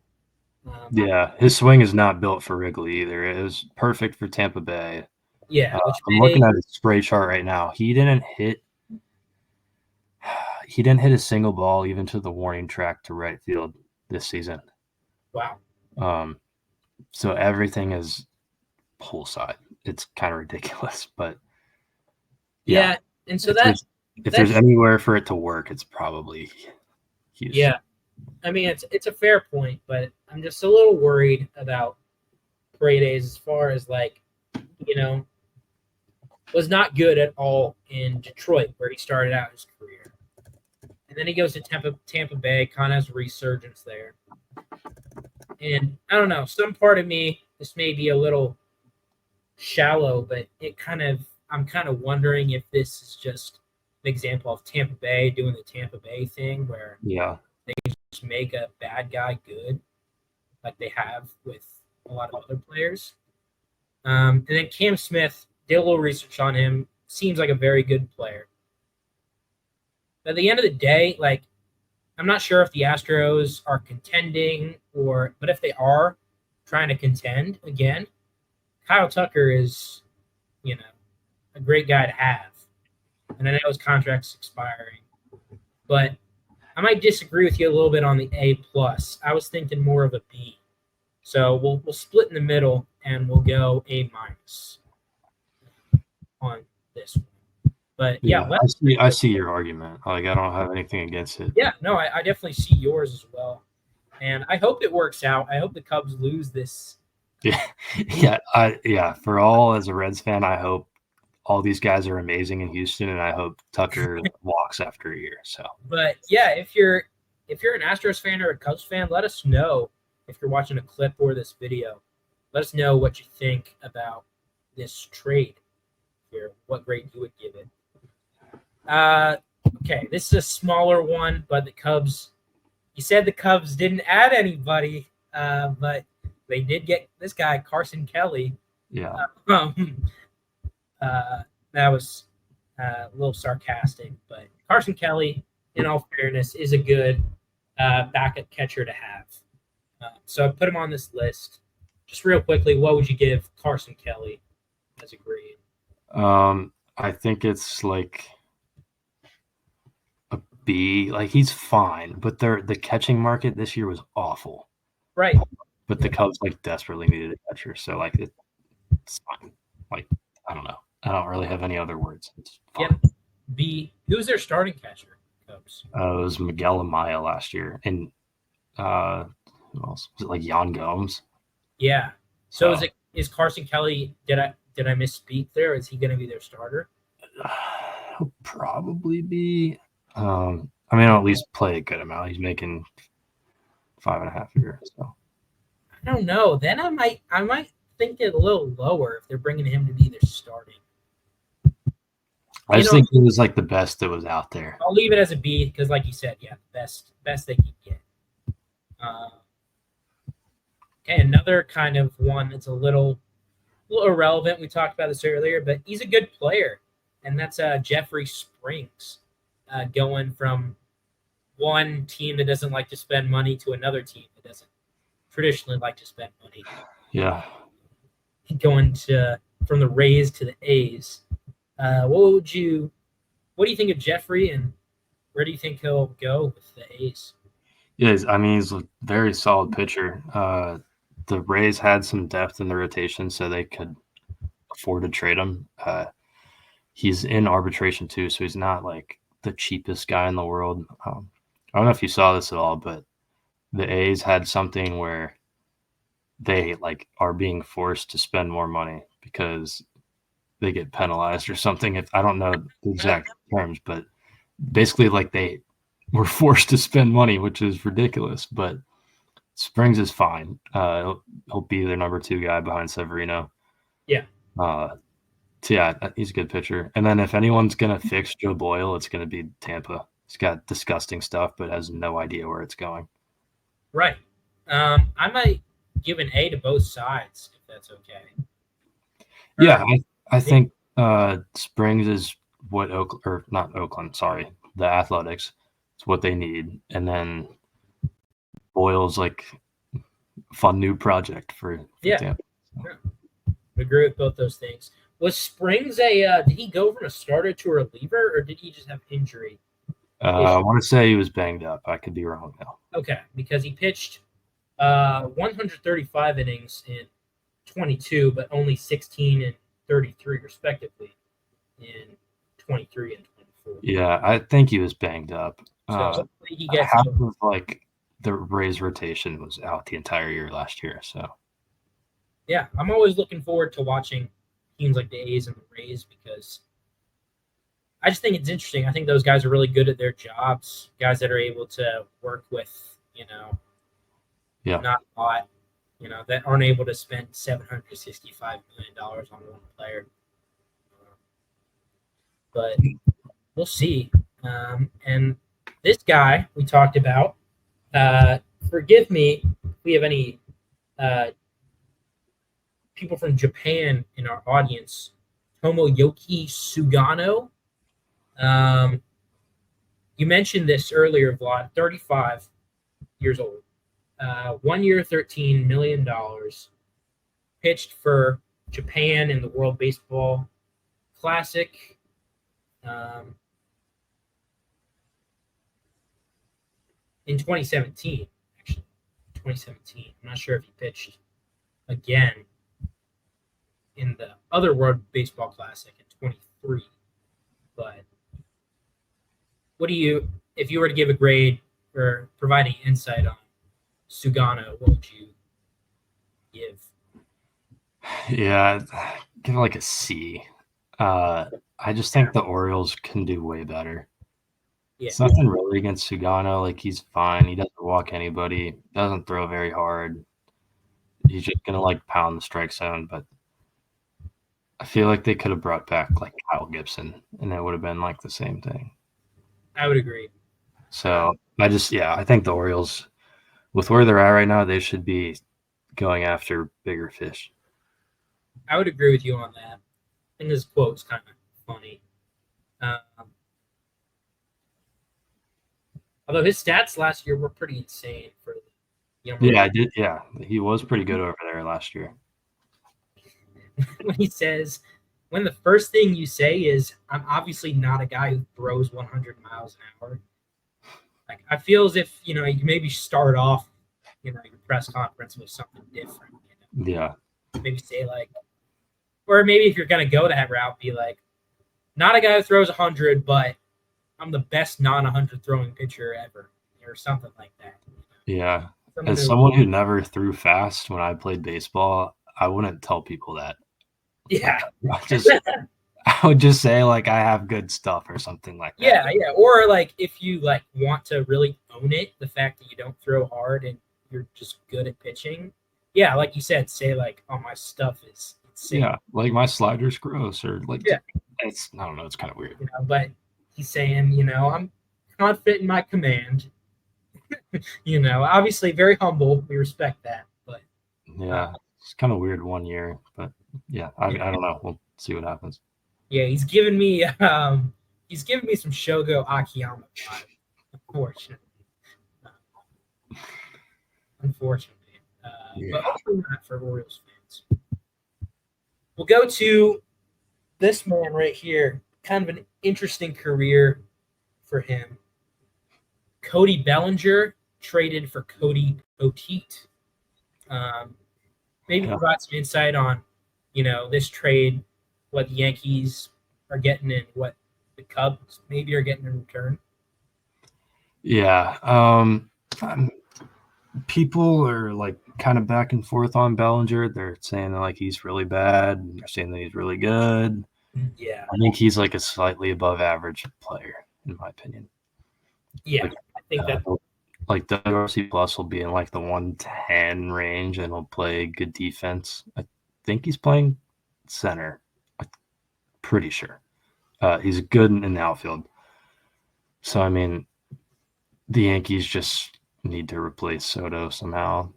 Yeah, his swing is not built for Wrigley either. It was perfect for Tampa Bay. Yeah, which I'm may looking at his spray chart right now. He didn't hit a single ball even to the warning track to right field this season. wow. Um, so everything is pull side. It's kind of ridiculous, but yeah, Yeah, and so if that there's if there's that's anywhere for it to work, it's probably Houston. yeah. I mean, it's a fair point, but I'm just a little worried about Paredes as far as like, you know, was not good at all in Detroit where he started out his career. And then he goes to Tampa Bay, kind of has a resurgence there. And I don't know, some part of me, this may be a little shallow, but I'm kind of wondering if this is just an example of Tampa Bay doing the Tampa Bay thing where Yeah, they just make a bad guy good, like they have with a lot of other players. And then Cam Smith, did a little research on him. Seems like a very good player. But at the end of the day, like, I'm not sure if the Astros are contending but if they are trying to contend again, Kyle Tucker is, a great guy to have. And I know his contract's expiring, but I might disagree with you a little bit on the A plus. I was thinking more of a B. So we'll split in the middle and we'll go A minus on this one. But yeah, I see your argument. Like, I don't have anything against it. Yeah, no, I definitely see yours as well. And I hope it works out. I hope the Cubs lose this. Yeah. For all, as a Reds fan, I hope all these guys are amazing in Houston, and I hope Tucker walks after a year. So, but yeah, if you're an Astros fan or a Cubs fan, let us know if you're watching a clip or this video. Let us know what you think about this trade here. What grade you would give it. Okay, this is a smaller one, but the Cubs. You said the Cubs didn't add anybody, but they did get this guy, Carson Kelly. Yeah. That was a little sarcastic, but Carson Kelly, in all fairness, is a good backup catcher to have. So I put him on this list. Just real quickly, what would you give Carson Kelly as a grade? I think it's like a B. Like, he's fine, but the catching market this year was awful. Right. But the Cubs desperately needed a catcher, so it's fine. Like, I don't know. I don't really have any other words. It's fine. Yep. B. Who's their starting catcher? Cubs. It was Miguel Amaya last year, and who else was it? Yan Gomes. Yeah. So is Carson Kelly? Did I misspeak there? Is he going to be their starter? He'll probably be. I'll at least play a good amount. He's making $5.5 a year. So I don't know. Then I might think it a little lower if they're bringing him to be their starting. I just think he was the best that was out there. I'll leave it as a B because, like you said, yeah, best they could get. Okay, another kind of one that's a little irrelevant. We talked about this earlier, but he's a good player, and that's Jeffrey Springs, going from one team that doesn't like to spend money to another team that doesn't traditionally like to spend money. Yeah. Going from the Rays to the A's. What do you think of Jeffrey, and where do you think he'll go with the A's? Yeah, he's a very solid pitcher. The Rays had some depth in the rotation, so they could afford to trade him. He's in arbitration too, so he's not the cheapest guy in the world. I don't know if you saw this at all, but the A's had something where they are being forced to spend more money because they get penalized or something. I don't know the exact terms, but basically they were forced to spend money, which is ridiculous. But Springs is fine. He'll be their number 2 guy behind Severino. Yeah. He's a good pitcher. And then if anyone's gonna fix Joe Boyle, it's gonna be Tampa. He's got disgusting stuff, but has no idea where it's going. Right. I might give an A to both sides if that's okay. Yeah, I think Springs is what the Athletics. It's what they need, and then Boyle's a fun new project for Tampa. Yeah. I agree with both those things. Was Springs did he go from a starter to a reliever, or did he just have injury? I want to say he was banged up. I could be wrong now. Okay, because he pitched 135 innings in 22, but only 16 and 33 respectively in 23 and 24. Yeah, I think he was banged up. So hopefully he gets half of the Rays rotation was out the entire year last year. So yeah, I'm always looking forward to watching teams like the A's and the Rays because I just think it's interesting. I think those guys are really good at their jobs. Guys that are able to work with, not a lot, that aren't able to spend $765 million on one player. But we'll see. And this guy we talked about, forgive me if we have any people from Japan in our audience. Tomoyoki Sugano. You mentioned this earlier, Vlad. 35 years old. 1 year, $13 million. Pitched for Japan in the World Baseball Classic. In 2017, actually. 2017. I'm not sure if he pitched again in the other World Baseball Classic in 23. But what do you, if you were to give a grade or provide any insight on Sugano, what would you give? Yeah, I'd give it like a C. I just think the Orioles can do way better. Yeah. It's nothing really against Sugano. Like, he's fine. He doesn't walk anybody. Doesn't throw very hard. He's just gonna like pound the strike zone. But I feel like they could have brought back like Kyle Gibson, and it would have been like the same thing. I would agree. So I think the Orioles, with where they're at right now, they should be going after bigger fish. I would agree with you on that. I think this quote's kind of funny. Although his stats last year were pretty insane for the younger. Yeah, I did. Yeah, he was pretty good over there last year. When he says, when the first thing you say is, "I'm obviously not a guy who throws 100 miles an hour." Like, I feel as if, you maybe start off, your press conference with something different. Yeah. Maybe say like, or maybe if you're gonna go that route, be like, not a guy who throws 100, but I'm the best non-100 throwing pitcher ever, or something like that. Yeah. As someone who never threw fast when I played baseball, I wouldn't tell people that. Yeah. I would just say like I have good stuff or something like that. Yeah. Or like if you like want to really own it, the fact that you don't throw hard and you're just good at pitching. Yeah, like you said, say like, "Oh, my stuff is insane." Yeah, like my slider's gross, or like, yeah, it's, I don't know, it's kind of weird. But he's saying, I'm confident in my command. Obviously very humble. We respect that, but yeah, it's kind of weird 1 year, but yeah, I don't know. We'll see what happens. Yeah, he's giving me some Shogo Akiyama vibe, unfortunately. But hopefully not for Orioles fans. We'll go to this man right here. Kind of an interesting career for him. Cody Bellinger traded for Cody Poteet. Maybe provide some insight on, this trade, what the Yankees are getting and what the Cubs maybe are getting in return. Yeah. People are like kind of back and forth on Bellinger. They're saying that like he's really bad. They're saying that he's really good. Yeah. I think he's like a slightly above average player, in my opinion. Yeah. I think that like WRC plus will be in like the 110 range and he'll play good defense. I think he's playing center. I'm pretty sure. He's good in the outfield. So, I mean, the Yankees just need to replace Soto somehow.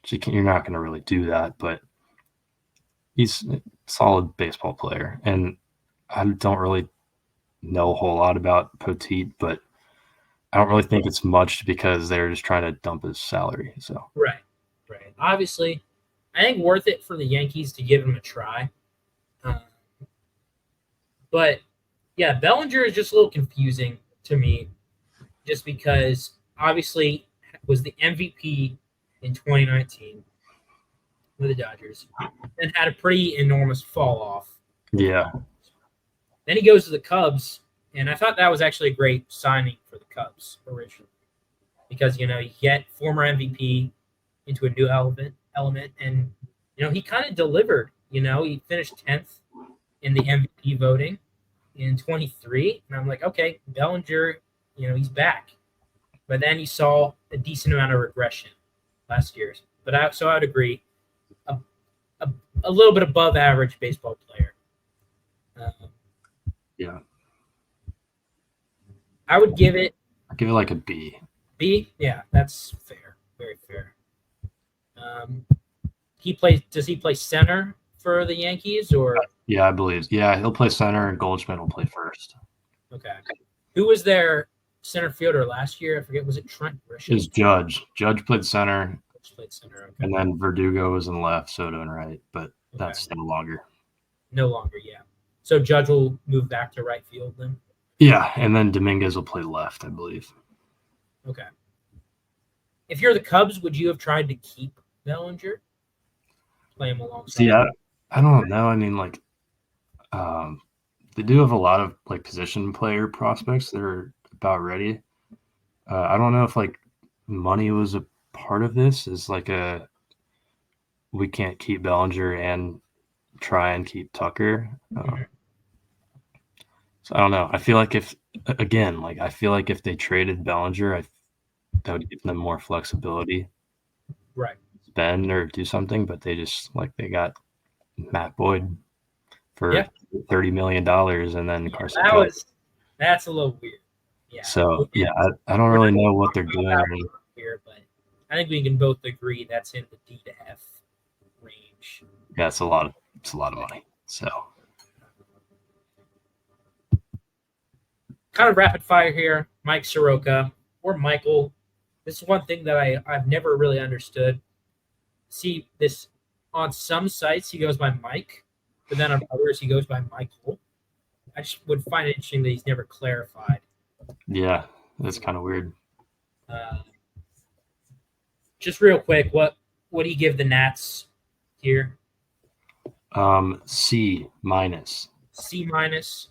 So you're not going to really do that, but he's a solid baseball player. And I don't really know a whole lot about Poteet, but I don't really think it's much because they're just trying to dump his salary. So right. Obviously, I think worth it for the Yankees to give him a try. But yeah, Bellinger is just a little confusing to me, just because obviously was the MVP in 2019 with the Dodgers, and had a pretty enormous fall off. Yeah. Then he goes to the Cubs, and I thought that was actually a great signing for the Cubs originally, because you get former MVP into a new element, and he kind of delivered. He finished 10th in the MVP voting in 23, and I'm like, okay, Bellinger, he's back. But then he saw a decent amount of regression last year. But I would agree, a little bit above average baseball player. Yeah. I would give it. I'll give it like a B. B? Yeah, that's fair. Very fair. Does he play center, for the Yankees, or Yeah, I believe. Yeah, he'll play center, and Goldschmidt will play first. okay? Who was their center fielder last year? I forget. Was it Trent Grisham? Is Judge. Judge played center, Played center. Okay. and then Verdugo was in left, Soto in right, but that's Okay. no longer. No longer, yeah. So Judge will move back to right field then? Yeah, and then Dominguez will play left, I believe. Okay. If you're the Cubs, would you have tried to keep Bellinger? Play him alongside? See, I don't know. I mean, like, they do have a lot of, like, position player prospects that are about ready. I don't know if, like, money was a part of this. Is like we can't keep Bellinger and try and keep Tucker. So I don't know. I feel like if they traded Bellinger, that would give them more flexibility, Right. spend or do something. But they just they got Matt Boyd for $30 million, and then Carson. That's a little weird. Yeah. So yeah, I don't really know what they're doing here, but I think we can both agree that's in the D to F range. Yeah, it's a lot of money. So kind of rapid fire here. Mike Soroka or Michael. This is one thing that I've never really understood. See this on some sites he goes by Mike, but then on others he goes by Michael. I just would find it interesting that he's never clarified. Yeah, that's kind of weird. Just real quick, what do you give the Nats here? C minus. C minus.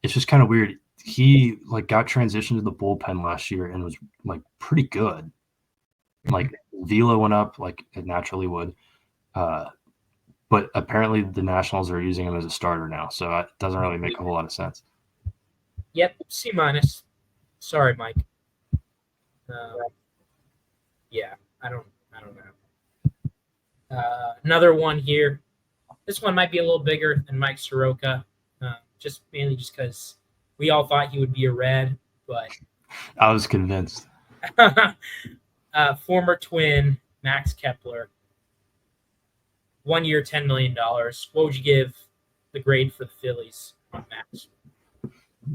It's just kind of weird. He got transitioned to the bullpen last year and was pretty good. Velo went up like it naturally would. But apparently the Nationals are using him as a starter now, so it doesn't really make a whole lot of sense. Yep, C minus. Sorry, Mike. Yeah, I don't know. Another one here. This one might be a little bigger than Mike Soroka, just because we all thought he would be a Red, but I was convinced. Former Twin Max Kepler. 1 year, $10 million. What would you give the grade for the Phillies on Max?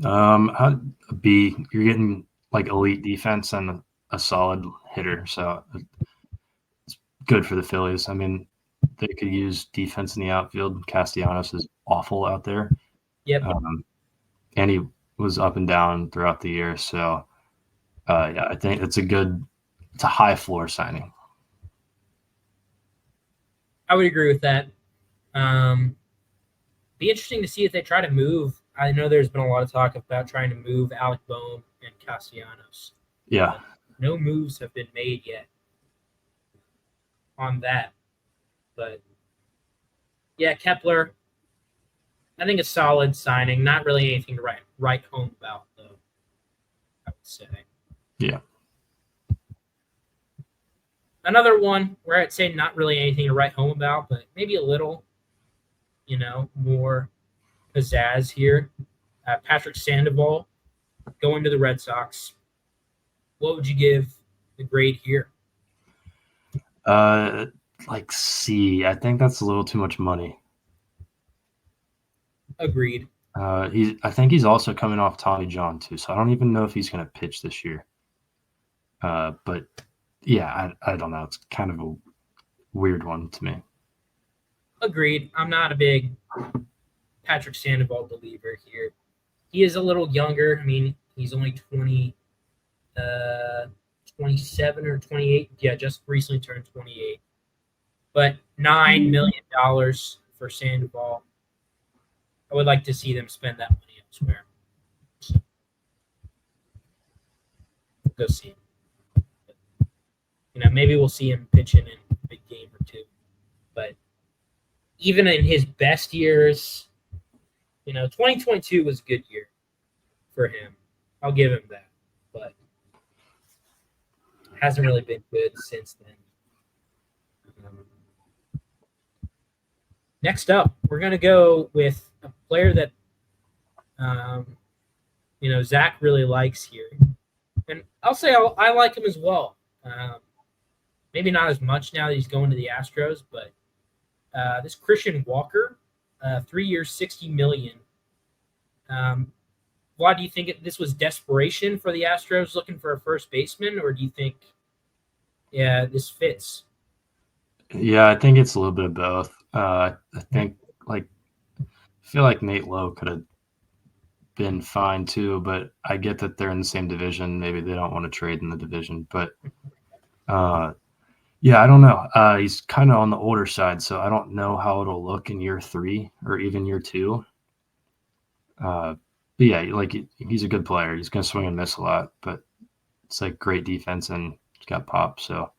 A B. You're getting elite defense and a solid hitter, so it's good for the Phillies. I mean, they could use defense in the outfield. Castellanos is awful out there. Yep. And he was up and down throughout the year, so yeah, I think it's a high floor signing. I would agree with that. Be interesting to see if they try to move. I know there's been a lot of talk about trying to move Alec Bohm and Castellanos. Yeah. No moves have been made yet on that. But, yeah, Kepler, I think a solid signing. Not really anything to write home about, though, I would say. Yeah. Another one where I'd say not really anything to write home about, but maybe a little, more pizzazz here. Patrick Sandoval going to the Red Sox. What would you give the grade here? C. I think that's a little too much money. Agreed. I think he's also coming off Tommy John too, so I don't even know if he's going to pitch this year. But yeah, I don't know. It's kind of a weird one to me. Agreed. I'm not a big Patrick Sandoval believer here. He is a little younger. I mean, he's only 27 or 28. Yeah, just recently turned 28. But $9 million for Sandoval. I would like to see them spend that money elsewhere. So, go see him. Maybe we'll see him pitching in a big game or two. But even in his best years, 2022 was a good year for him. I'll give him that. But hasn't really been good since then. Next up, we're going to go with a player that, Zach really likes here. And I'll say I like him as well. Maybe not as much now that he's going to the Astros, but This Christian Walker, 3 years, $60 million. Why do you think this was desperation for the Astros looking for a first baseman, or do you think, yeah, this fits? Yeah, I think it's a little bit of both. I think I feel like Nate Lowe could have been fine too, but I get that they're in the same division. Maybe they don't want to trade in the division, but yeah, I don't know. He's kind of on the older side, so I don't know how it'll look in year 3 or even year 2. But yeah, he's a good player. He's going to swing and miss a lot, but it's great defense and he's got pop. So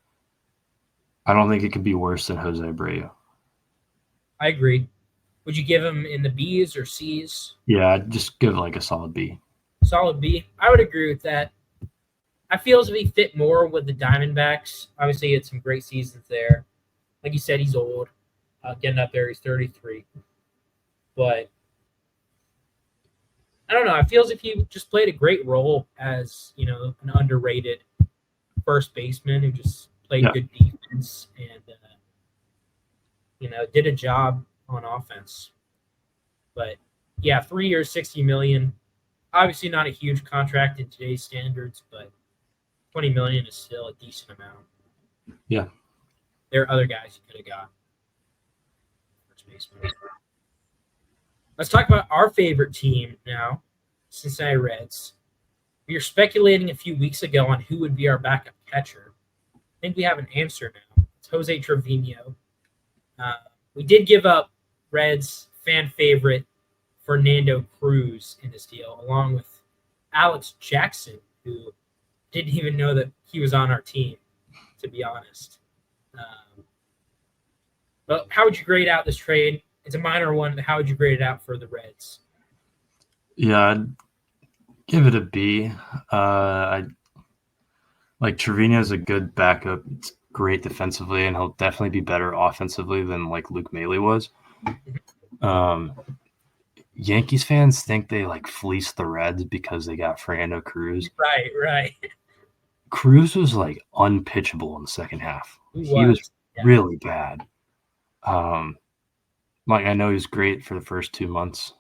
I don't think it could be worse than Jose Abreu. I agree. Would you give him in the B's or C's? Yeah, I'd just give a solid B. Solid B. I would agree with that. I feel as if he fit more with the Diamondbacks. Obviously, he had some great seasons there. Like you said, he's old. Getting up there, he's 33. But I don't know. I feel as if he just played a great role as, an underrated first baseman who just played good defense and, did a job on offense. But, yeah, 3 years, $60 million. Obviously not a huge contract in today's standards, but $20 million is still a decent amount. Yeah. There are other guys you could have got. First baseman. Let's talk about our favorite team now, Cincinnati Reds. We were speculating a few weeks ago on who would be our backup catcher. I think we have an answer now. It's Jose Trevino. We did give up Reds fan favorite Fernando Cruz in this deal, along with Alex Jackson, who didn't even know that he was on our team, to be honest. But how would you grade out this trade? It's a minor one, but how would you grade it out for the Reds? Yeah, I'd give it a B. Trevino's a good backup. It's great defensively, and he'll definitely be better offensively than Luke Maile was. Yankees fans think they fleeced the Reds because they got Fernando Cruz. Right. Cruz was unpitchable in the second half. He was really bad. I know he was great for the first 2 months,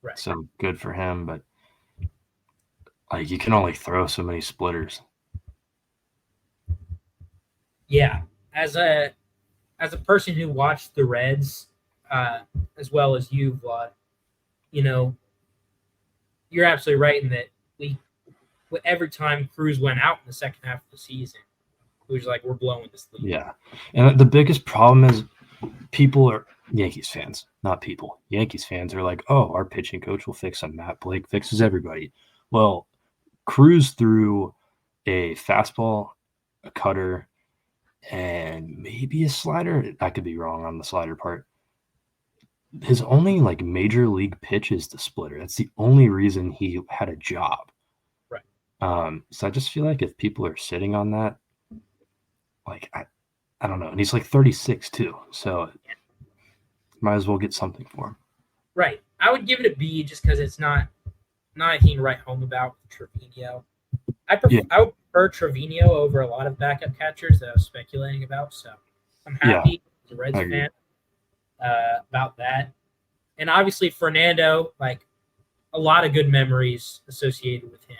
right. So good for him. But you can only throw so many splitters. Yeah, as a person who watched the Reds, as well as you, Vlad, you're absolutely right in that every time Cruz went out in the second half of the season, it was we're blowing this lead. Yeah, and the biggest problem is people are Yankees fans, not people. Yankees fans are oh, our pitching coach will fix him. Matt Blake fixes everybody. Well, Cruz threw a fastball, a cutter, and maybe a slider. I could be wrong on the slider part. His only major league pitch is the splitter. That's the only reason he had a job. Right. So I just feel if people are sitting on that, I don't know. And he's 36 too. So might as well get something for him. Right. I would give it a B just because it's not anything to write home about with Trevino. I would prefer Trevino over a lot of backup catchers that I was speculating about. So I'm happy as a Reds fan about that. And obviously Fernando, a lot of good memories associated with him.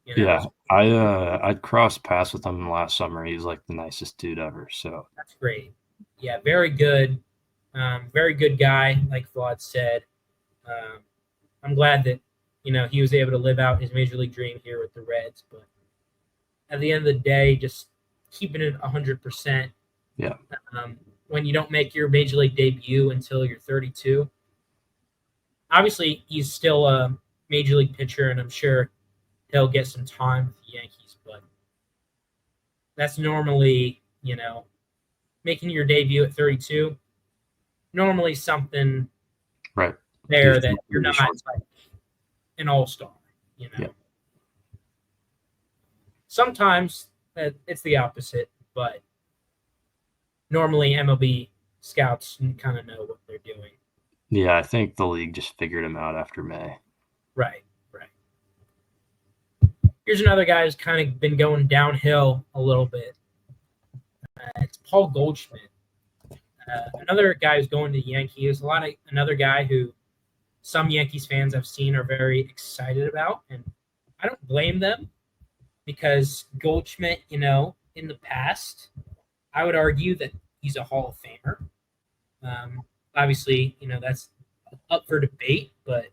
Yeah, I'd cross paths with him last summer. He's the nicest dude ever. So that's great. Yeah, very good. Very good guy, like Vlad said. I'm glad that he was able to live out his major league dream here with the Reds. But at the end of the day, just keeping it 100%. Yeah. When you don't make your major league debut until you're 32. Obviously, he's still a major league pitcher, and I'm sure he'll get some time with the Yankees. But that's normally, making your debut at 32. Normally something right there that you're not an all-star, Yeah. Sometimes it's the opposite, but normally MLB scouts kind of know what they're doing. Yeah, I think the league just figured him out after May. Right. Here's another guy who's kind of been going downhill a little bit. It's Paul Goldschmidt. Another guy who's going to the Yankees. Another guy who some Yankees fans I've seen are very excited about, and I don't blame them because Goldschmidt, in the past, I would argue that he's a Hall of Famer. Obviously, that's up for debate, but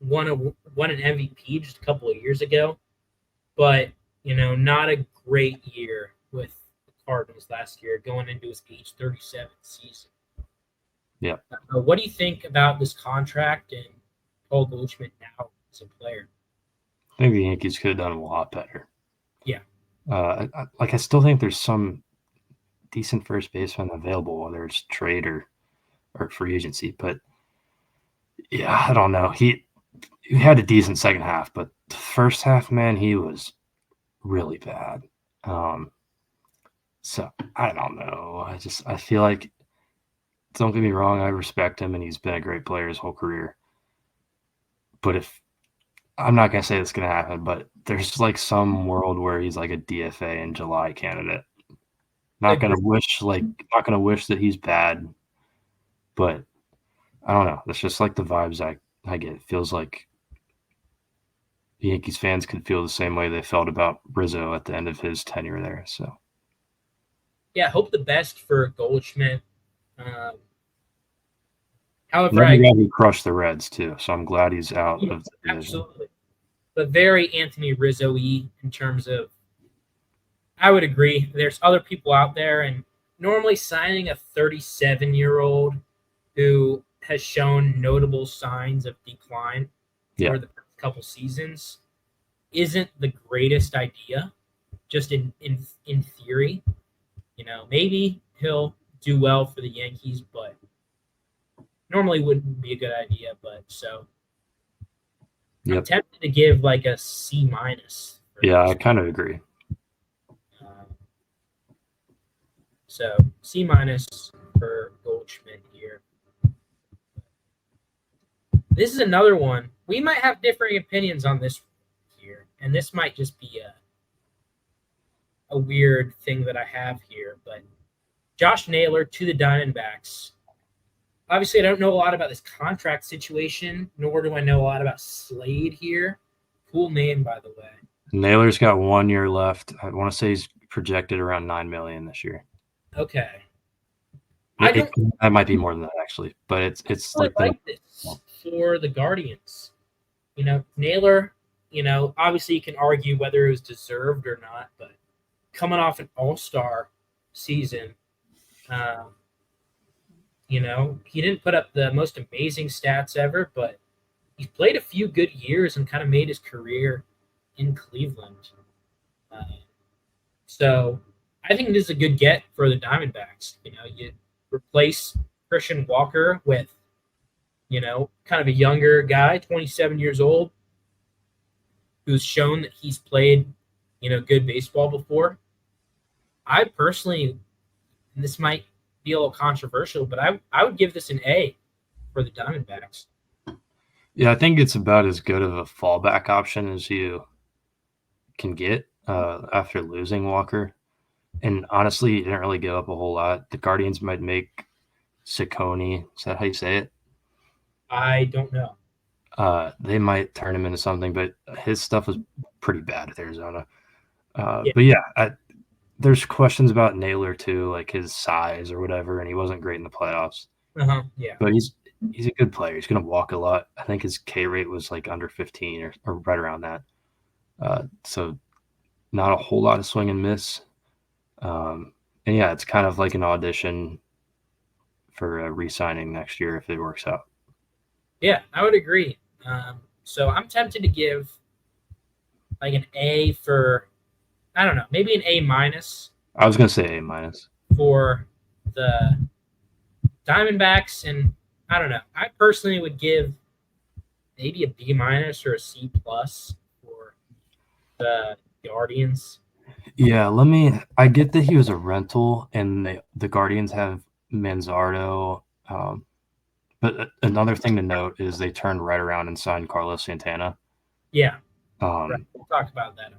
won an MVP just a couple of years ago. But not a great year with the Cardinals last year, going into his age 37 season. Yeah. What do you think about this contract and Paul Goldschmidt now as a player? I think the Yankees could have done a lot better. Yeah. I still think there's some decent first baseman available, whether it's trade or free agency. But yeah, I don't know. He had a decent second half, but the first half, man, he was really bad. So I don't know. I feel like, don't get me wrong, I respect him and he's been a great player his whole career. But if I'm not gonna say it's gonna happen, but there's like some world where he's like a DFA in July candidate. Not gonna wish that he's bad, but I don't know. That's just like the vibes I get. It feels like the Yankees fans could feel the same way they felt about Rizzo at the end of his tenure there. So yeah, hope the best for Goldschmidt. However, he crushed the Reds too, so I'm glad he's out of the division. Absolutely, but very Anthony Rizzo-y in terms of. I would agree. There's other people out there, and normally signing a 37-year-old who has shown notable signs of decline for the couple seasons isn't the greatest idea. Just in theory, maybe he'll do well for the Yankees, but normally wouldn't be a good idea. But so I'm tempted to give like a C-. Yeah, I kind of agree. So C- for Goldschmidt here. This is another one. We might have differing opinions on this here, and this might just be a weird thing that I have here. But Josh Naylor to the Diamondbacks. Obviously, I don't know a lot about this contract situation, nor do I know a lot about Slade here. Cool name, by the way. Naylor's got 1 year left. I want to say he's projected around $9 million this year. Okay. That might be more than that, actually, but it's like this for the Guardians. Naylor, obviously you can argue whether it was deserved or not, but coming off an all-star season, he didn't put up the most amazing stats ever, but he's played a few good years and kind of made his career in Cleveland. So I think this is a good get for the Diamondbacks. You replace Christian Walker with, kind of a younger guy, 27 years old, who's shown that he's played, good baseball before. I personally, and this might be a little controversial, but I would give this an A for the Diamondbacks. Yeah, I think it's about as good of a fallback option as you can get after losing Walker. And honestly, you didn't really give up a whole lot. The Guardians might make Ciccone. Is that how you say it? I don't know. They might turn him into something, but his stuff was pretty bad at Arizona. But yeah, there's questions about Naylor too, like his size or whatever, and he wasn't great in the playoffs. Yeah. But he's a good player. He's going to walk a lot. I think his K rate was like under 15 or right around that. So not a whole lot of swing and miss. And yeah, it's kind of like an audition for re-signing next year if it works out. Yeah, I would agree. So I'm tempted to give like an A for, I don't know, maybe an A-. I was going to say A- for the Diamondbacks, and I don't know. I personally would give maybe a B- or a C+ for the Guardians. Yeah, I get that he was a rental, and the Guardians have Manzardo. But another thing to note is they turned right around and signed Carlos Santana. Yeah. Right. We'll talk about that.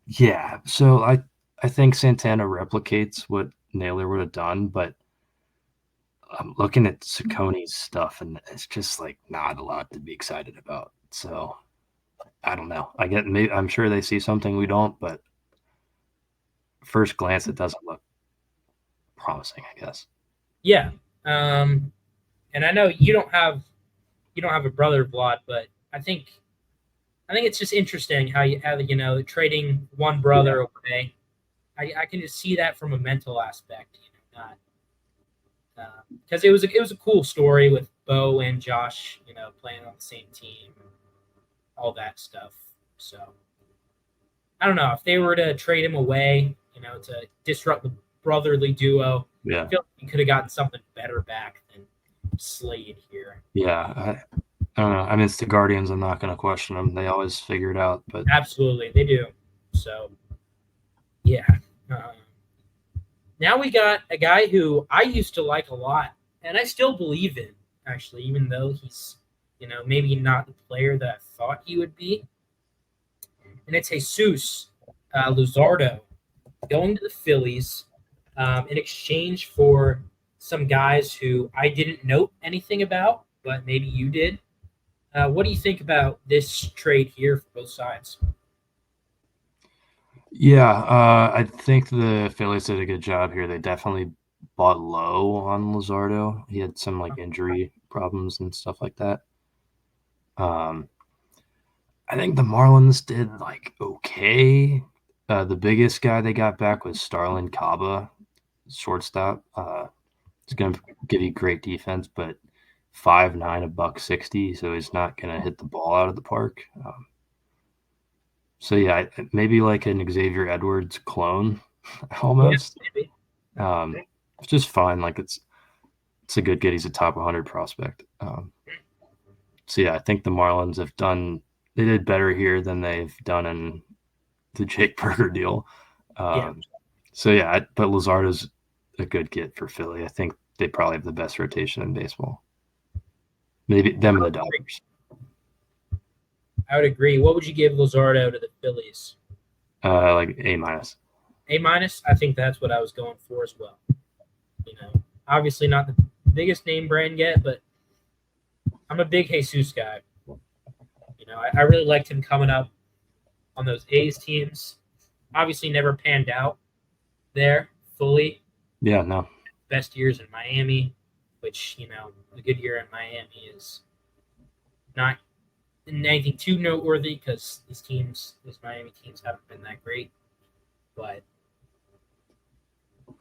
Yeah, so I think Santana replicates what Naylor would have done, but I'm looking at Saucony's stuff, and it's just like not a lot to be excited about. So I don't know. I'm sure they see something we don't, but first glance, it doesn't look promising, I guess. Yeah. And I know you don't have a brother, Vlad, but I think it's just interesting how trading one brother away. I can just see that from a mental aspect, not because it was a cool story with Bo and Josh, playing on the same team, all that stuff. So I don't know if they were to trade him away, to disrupt the brotherly duo. Yeah. I feel like you could have gotten something better back than Slade here. Yeah, I don't know. I mean, it's the Guardians. I'm not going to question them. They always figure it out. But Absolutely, they do. So, yeah. Now we got a guy who I used to like a lot, and I still believe in, actually, even though he's, maybe not the player that I thought he would be. And it's Jesus Luzardo going to the Phillies in exchange for some guys who I didn't know anything about, but maybe you did. What do you think about this trade here for both sides? yeah, I think the Phillies did a good job here. They definitely bought low on Luzardo. He had some like injury problems and stuff like that. I think the Marlins did like okay. The biggest guy they got back was Starlin Caba, shortstop. He's going to give you great defense, but 5'9", a $160, so he's not going to hit the ball out of the park. So yeah, maybe like an Xavier Edwards clone, almost. Yeah, It's just fine. Like it's a good get. He's a top 100 prospect. So yeah, I think the Marlins they did better here than they've done in the Jake Burger deal. So yeah, but Luzardo's a good get for Philly. I think they probably have the best rotation in baseball. Maybe them and the Dodgers. I would agree. What would you give Luzardo to the Phillies? Like A-. A-. I think that's what I was going for as well. Obviously not the biggest name brand yet, but I'm a big Jesus guy. I really liked him coming up on those A's teams. Obviously never panned out there fully. Yeah, no. Best years in Miami, which, a good year in Miami is not anything too noteworthy because these Miami teams haven't been that great. But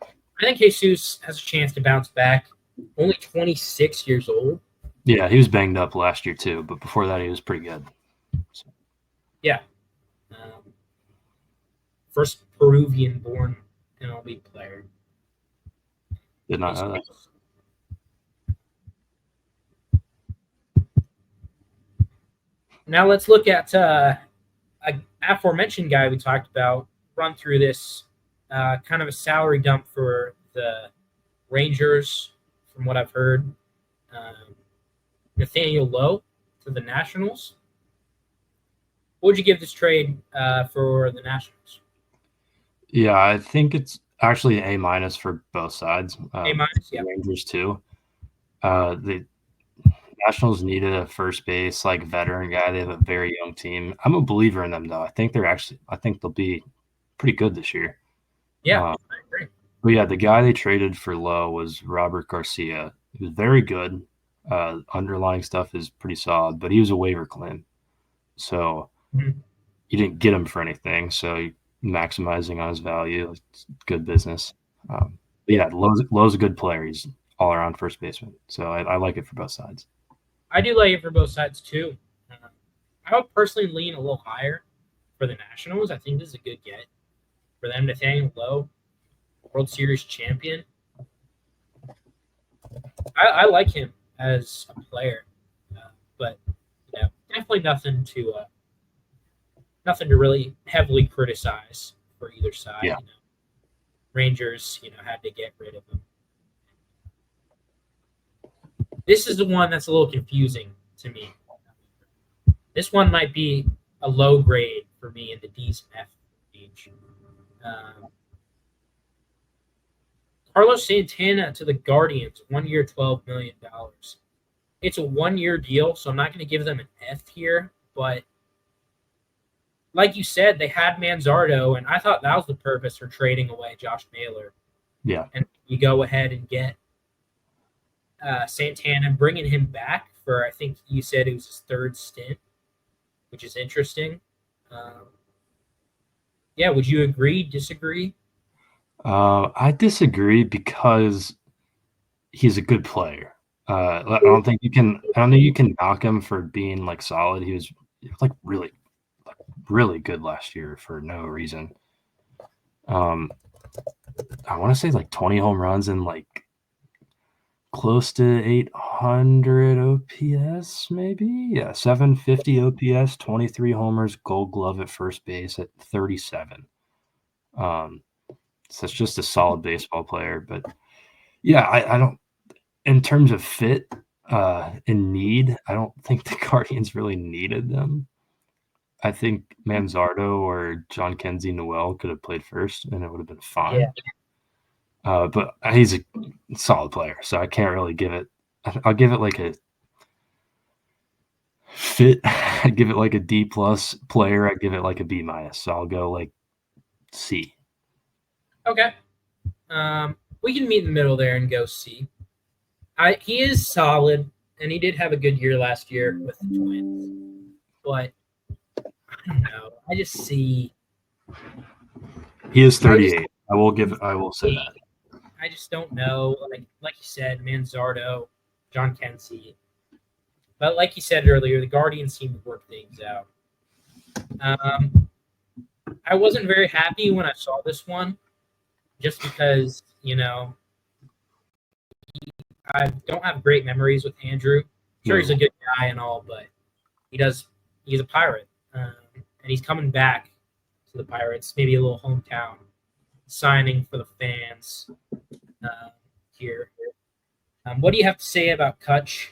I think Jesus has a chance to bounce back. Only 26 years old. Yeah, he was banged up last year too, but before that he was pretty good. So. Yeah. First Peruvian-born MLB player. Did not know that. Now let's look at an aforementioned guy we talked about. Run through this kind of a salary dump for the Rangers, from what I've heard. Nathaniel Lowe to the Nationals. What would you give this trade for the Nationals? Yeah, I think it's actually A- for both sides. A-, yeah. Rangers too. The Nationals needed a first base like veteran guy. They have a very young team. I'm a believer in them though. I think they'll be pretty good this year. Yeah, I agree. But yeah, the guy they traded for Lowe was Robert Garcia. He was very good. Underlying stuff is pretty solid, but he was a waiver claim. So you didn't get him for anything. So maximizing on his value, it's good business. But yeah, Lowe's a good player. He's all around first baseman. So I like it for both sides. I do like it for both sides too. I would personally lean a little higher for the Nationals. I think this is a good get for them. Nathaniel Lowe, World Series champion. I like him as a player, but definitely nothing to really heavily criticize for either side. Yeah. Rangers, had to get rid of him. This is the one that's a little confusing to me. This one might be a low grade for me in the D's and F range. Carlos Santana to the Guardians, 1 year, $12 million. It's a 1 year deal, so I'm not going to give them an F here. But like you said, they had Manzardo, and I thought that was the purpose for trading away Josh Naylor. Yeah. And you go ahead and get Santana, bringing him back for, I think you said it was his third stint, which is interesting. Yeah, would you agree, disagree? I disagree because he's a good player. I don't think you can knock him for being like solid. He was like really good last year for no reason. I want to say like 20 home runs and like close to 800 OPS, maybe. Yeah, 750 OPS, 23 homers, Gold Glove at first base at 37. So it's just a solid baseball player. But yeah, I don't. In terms of fit, in need, I don't think the Guardians really needed them. I think Manzardo or John Kenzie Noel could have played first, and it would have been fine. Yeah. But he's a solid player, so I can't really give it. I'll give it like a fit. I give it like a D plus player. I give it like a B minus. So I'll go like C. Okay. We can meet in the middle there and go C. He is solid, and he did have a good year last year with the Twins. But I don't know. I just see. He is 38. I will say that. I just don't know. Like you said, Manzardo, John Kenzie. But like you said earlier, the Guardians seem to work things out. I wasn't very happy when I saw this one, just because, I don't have great memories with Andrew. Sure, he's a good guy and all, but he's a Pirate. And he's coming back to the Pirates, maybe a little hometown signing for the fans here. What do you have to say about Kutch?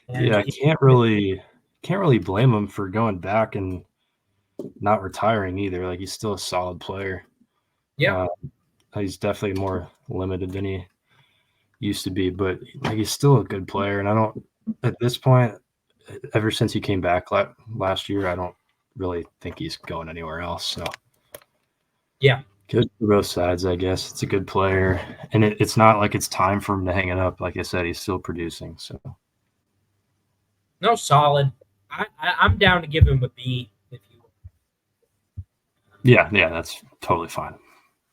Yeah, I can't really blame him for going back and not retiring either. Like, he's still a solid player. Yeah. He's definitely more limited than he used to be, but like, he's still a good player. And I don't, at this point, ever since he came back last year, I don't really think he's going anywhere else. So yeah, good for both sides, I guess. It's a good player, and it's not like it's time for him to hang it up. Like I said, he's still producing. So no, solid. I'm down to give him a B if you will. Yeah, that's totally fine.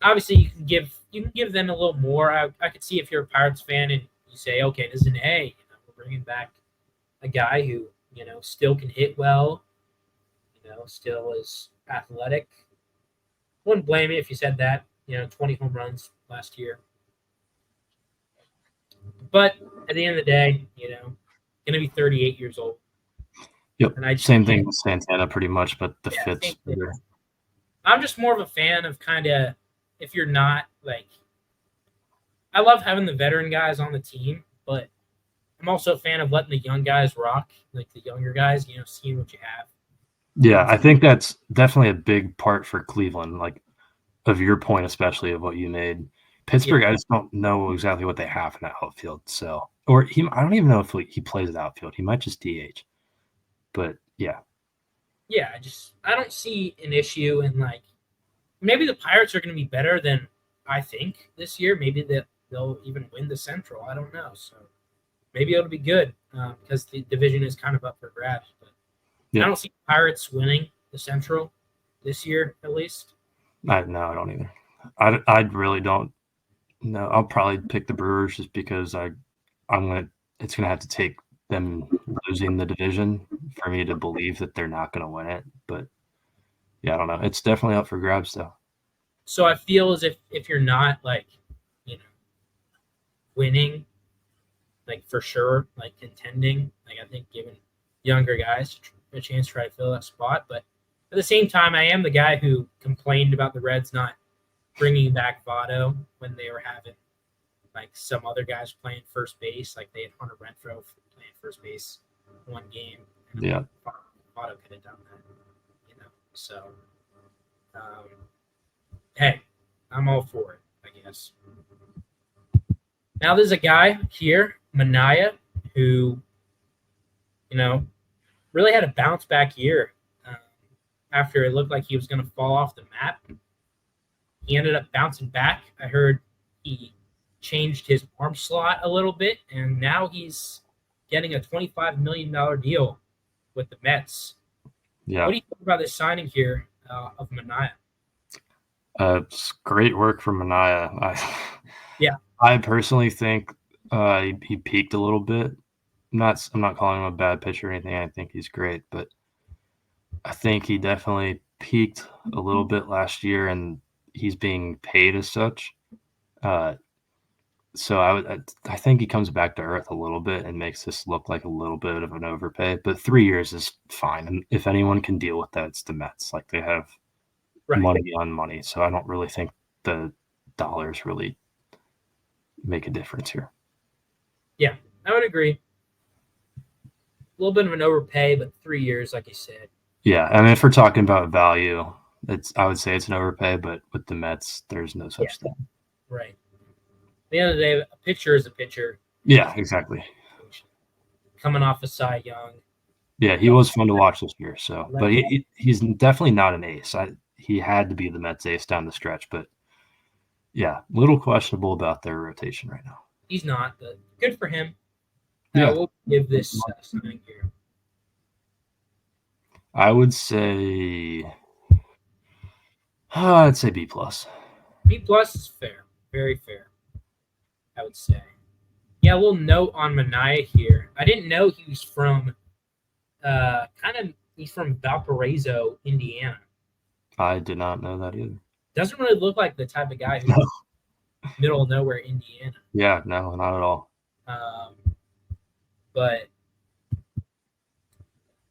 Obviously, you can give them a little more. I could see if you're a Pirates fan and you say, okay, this is an A. We're bringing back a guy who still can hit well. Still is athletic. Wouldn't blame you if you said that. 20 home runs last year. But at the end of the day, going to be 38 years old. Yep. And same thing with Santana, pretty much, but the fits. I'm just more of a fan of kind of, if you're not like, I love having the veteran guys on the team, but I'm also a fan of letting the young guys rock, like the younger guys, seeing what you have. Yeah, I think that's definitely a big part for Cleveland, like of your point, especially of what you made. Pittsburgh, I just don't know exactly what they have in that outfield. So, I don't even know if he plays the outfield. He might just DH. But yeah. Yeah, I don't see an issue in like, maybe the Pirates are going to be better than I think this year. Maybe they'll even win the Central. I don't know. So maybe it'll be good because the division is kind of up for grabs. But I don't see Pirates winning the Central this year, at least. No, I don't either. I really don't. No, I'll probably pick the Brewers just because it's gonna have to take them losing the division for me to believe that they're not gonna win it. But yeah, I don't know. It's definitely up for grabs though. So I feel as if you're not like, winning, like for sure, like contending, like I think giving younger guys a chance to try to fill that spot. But at the same time, I am the guy who complained about the Reds not bringing back Votto when they were having like some other guys playing first base, like they had Hunter Renfroe playing first base one game. Yeah, Votto could have done that, So, hey, I'm all for it. guess. Now there's a guy here, Manaea, who, really had a bounce back year after it looked like he was going to fall off the map. He ended up bouncing back. I heard he changed his arm slot a little bit, and now he's getting a $25 million deal with the Mets. Yeah. What do you think about this signing here of Manaea? It's great work from Manaea. Yeah. I personally think he peaked a little bit. I'm not calling him a bad pitcher or anything. I think he's great, but I think he definitely peaked a little bit last year, and he's being paid as such. So I think he comes back to earth a little bit and makes this look like a little bit of an overpay. But 3 years is fine, and if anyone can deal with that, it's the Mets. Like, they have money on money, so I don't really think the dollars really make a difference here. Yeah, I would agree. A little bit of an overpay, but 3 years, like you said. Yeah, I mean, if we're talking about value, I would say it's an overpay, but with the Mets, there's no such thing. Right. At the end of the day, a pitcher is a pitcher. Yeah, exactly. Coming off a Cy Young. Yeah, he was fun to watch this year. So, but he's definitely not an ace. He had to be the Mets ace down the stretch, but yeah, a little questionable about their rotation right now. He's not, but good for him. Yeah. We'll give this signing here. I would say, I'd say B+. B+ is fair, very fair, I would say. Yeah, a little note on Manaea here. I didn't know he was from he's from Valparaiso, Indiana. I did not know that either. Doesn't really look like the type of guy who's middle of nowhere, Indiana. Yeah, no, not at all. But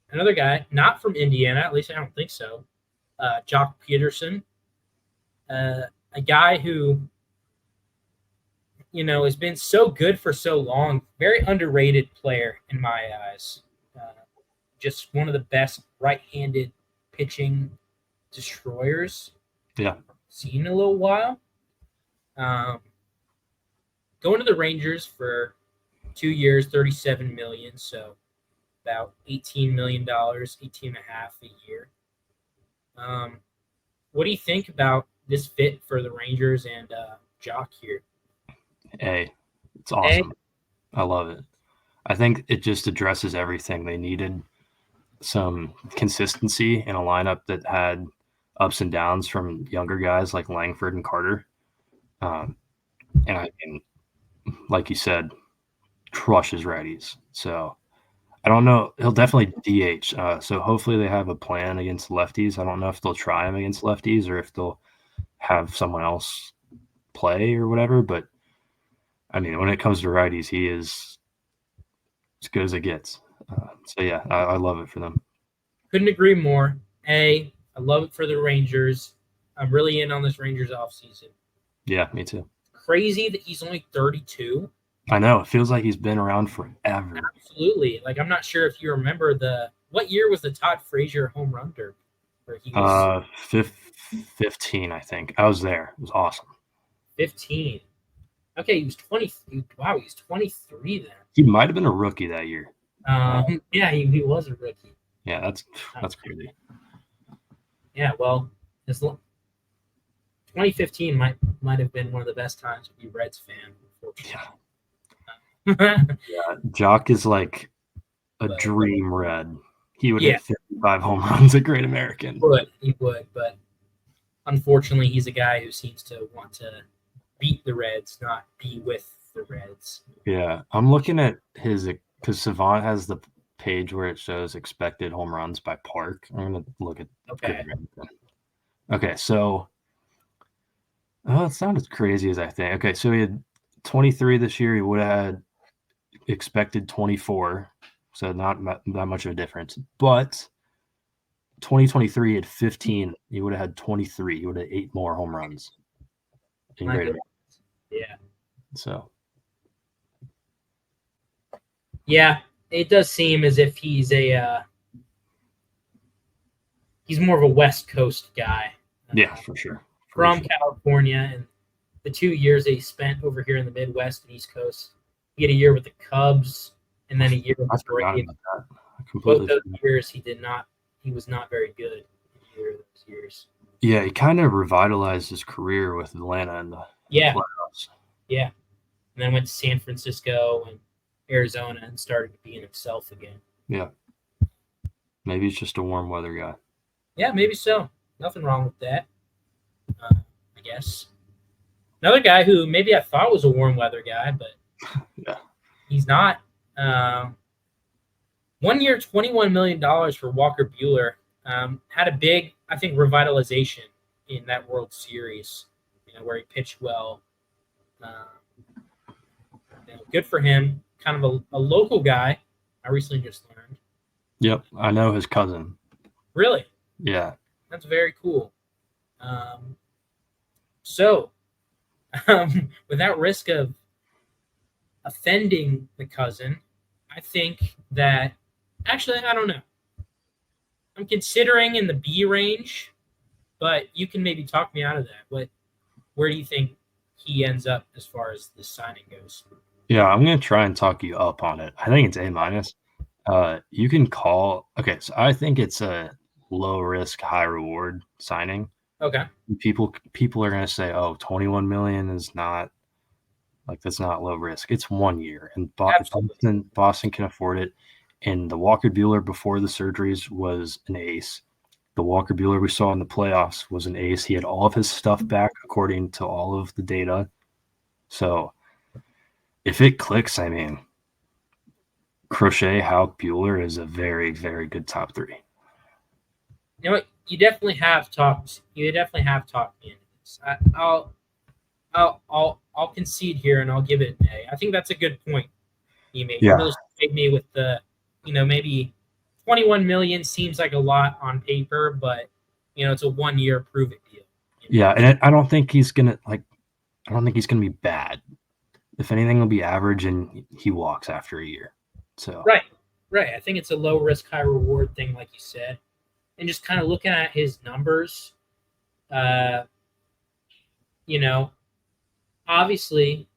another guy, not from Indiana, at least I don't think so, Jock Peterson, a guy who, has been so good for so long, very underrated player in my eyes. Just one of the best right-handed pitching destroyers I've seen in a little while. Going to the Rangers for 2 years, $37 million, so about $18 million, 18 and a half a year. What do you think about this fit for the Rangers and Jock here? It's awesome. I love it. I think it just addresses everything they needed. Some consistency in a lineup that had ups and downs from younger guys like Langford and Carter. And I mean, like you said, crushes righties. So I don't know. He'll definitely DH. So hopefully they have a plan against lefties. I don't know if they'll try him against lefties or if they'll have someone else play or whatever. But I mean, when it comes to righties, he is as good as it gets. So yeah, I love it for them. Couldn't agree more. I love it for the Rangers. I'm really in on this Rangers offseason. Yeah, me too. Crazy that he's only 32. I know. It feels like he's been around forever. Absolutely. Like, I'm not sure if you remember what year was the Todd Frazier home run derby? Where he was 15, I think. I was there. It was awesome. 15. Okay, he was 20. Wow, he was 23 then. He might have been a rookie that year. Yeah, he was a rookie. Yeah, that's crazy. Yeah, well, 2015 might have been one of the best times to be a Reds fan. Yeah, Jock is like a dream Red. He would hit 55 home runs at Great American. He would, but unfortunately, he's a guy who seems to want to beat the Reds, not be with the Reds. Yeah, I'm looking at his because Savant has the page where it shows expected home runs by park. I'm gonna look at Okay, so it's not as crazy as I think. Okay, so he had 23 this year. He would have had expected 24, so not that much of a difference. But 2023 he had 15. He would have had 23. He would have 8 more home runs. Yeah. So. Yeah, it does seem as if he's more of a West Coast guy. Yeah, for sure. From California, and the 2 years that he spent over here in the Midwest and East Coast. He had a year with the Cubs and then a year with I the forgot Braves. about that. I Both completely those forgot. years he was not very good in either of those years. Yeah, he kind of revitalized his career with Atlanta in the playoffs. Yeah. And then went to San Francisco and Arizona and started being himself again. Yeah. Maybe he's just a warm weather guy. Yeah, maybe so. Nothing wrong with that, I guess. Another guy who maybe I thought was a warm weather guy, but Yeah. he's not. 1 year, $21 million for Walker Buehler. Had a big, I think, revitalization in that World Series, where he pitched well. Good for him. Kind of a local guy. I recently just learned. Yep, I know his cousin. Really? Yeah. That's very cool. So, without risk of offending the cousin, I think that actually, I don't know. I'm considering in the B range, but you can maybe talk me out of that. Where do you think he ends up as far as the signing goes? Yeah, I'm gonna try and talk you up on it. I think it's A-. You can call. Okay, so I think it's a low risk, high reward signing. Okay. People are gonna say, "Oh, 21 million is not like that's not low risk. It's 1 year, and Boston can afford it." And the Walker Buehler before the surgeries was an ace. The Walker Buehler we saw in the playoffs was an ace. He had all of his stuff back according to all of the data. So if it clicks, I mean, Crochet, Houck, Buehler is a very, very good top three. You know what? You definitely have talked me into this. I'll concede here and I'll give it an A. I think that's a good point you made. Yeah. You really made me with the, maybe 21 million seems like a lot on paper, but it's a 1 year prove it deal. Yeah, and I don't think he's gonna be bad. If anything, he'll be average, and he walks after a year. So right. I think it's a low risk, high reward thing, like you said, and just kind of looking at his numbers. Obviously,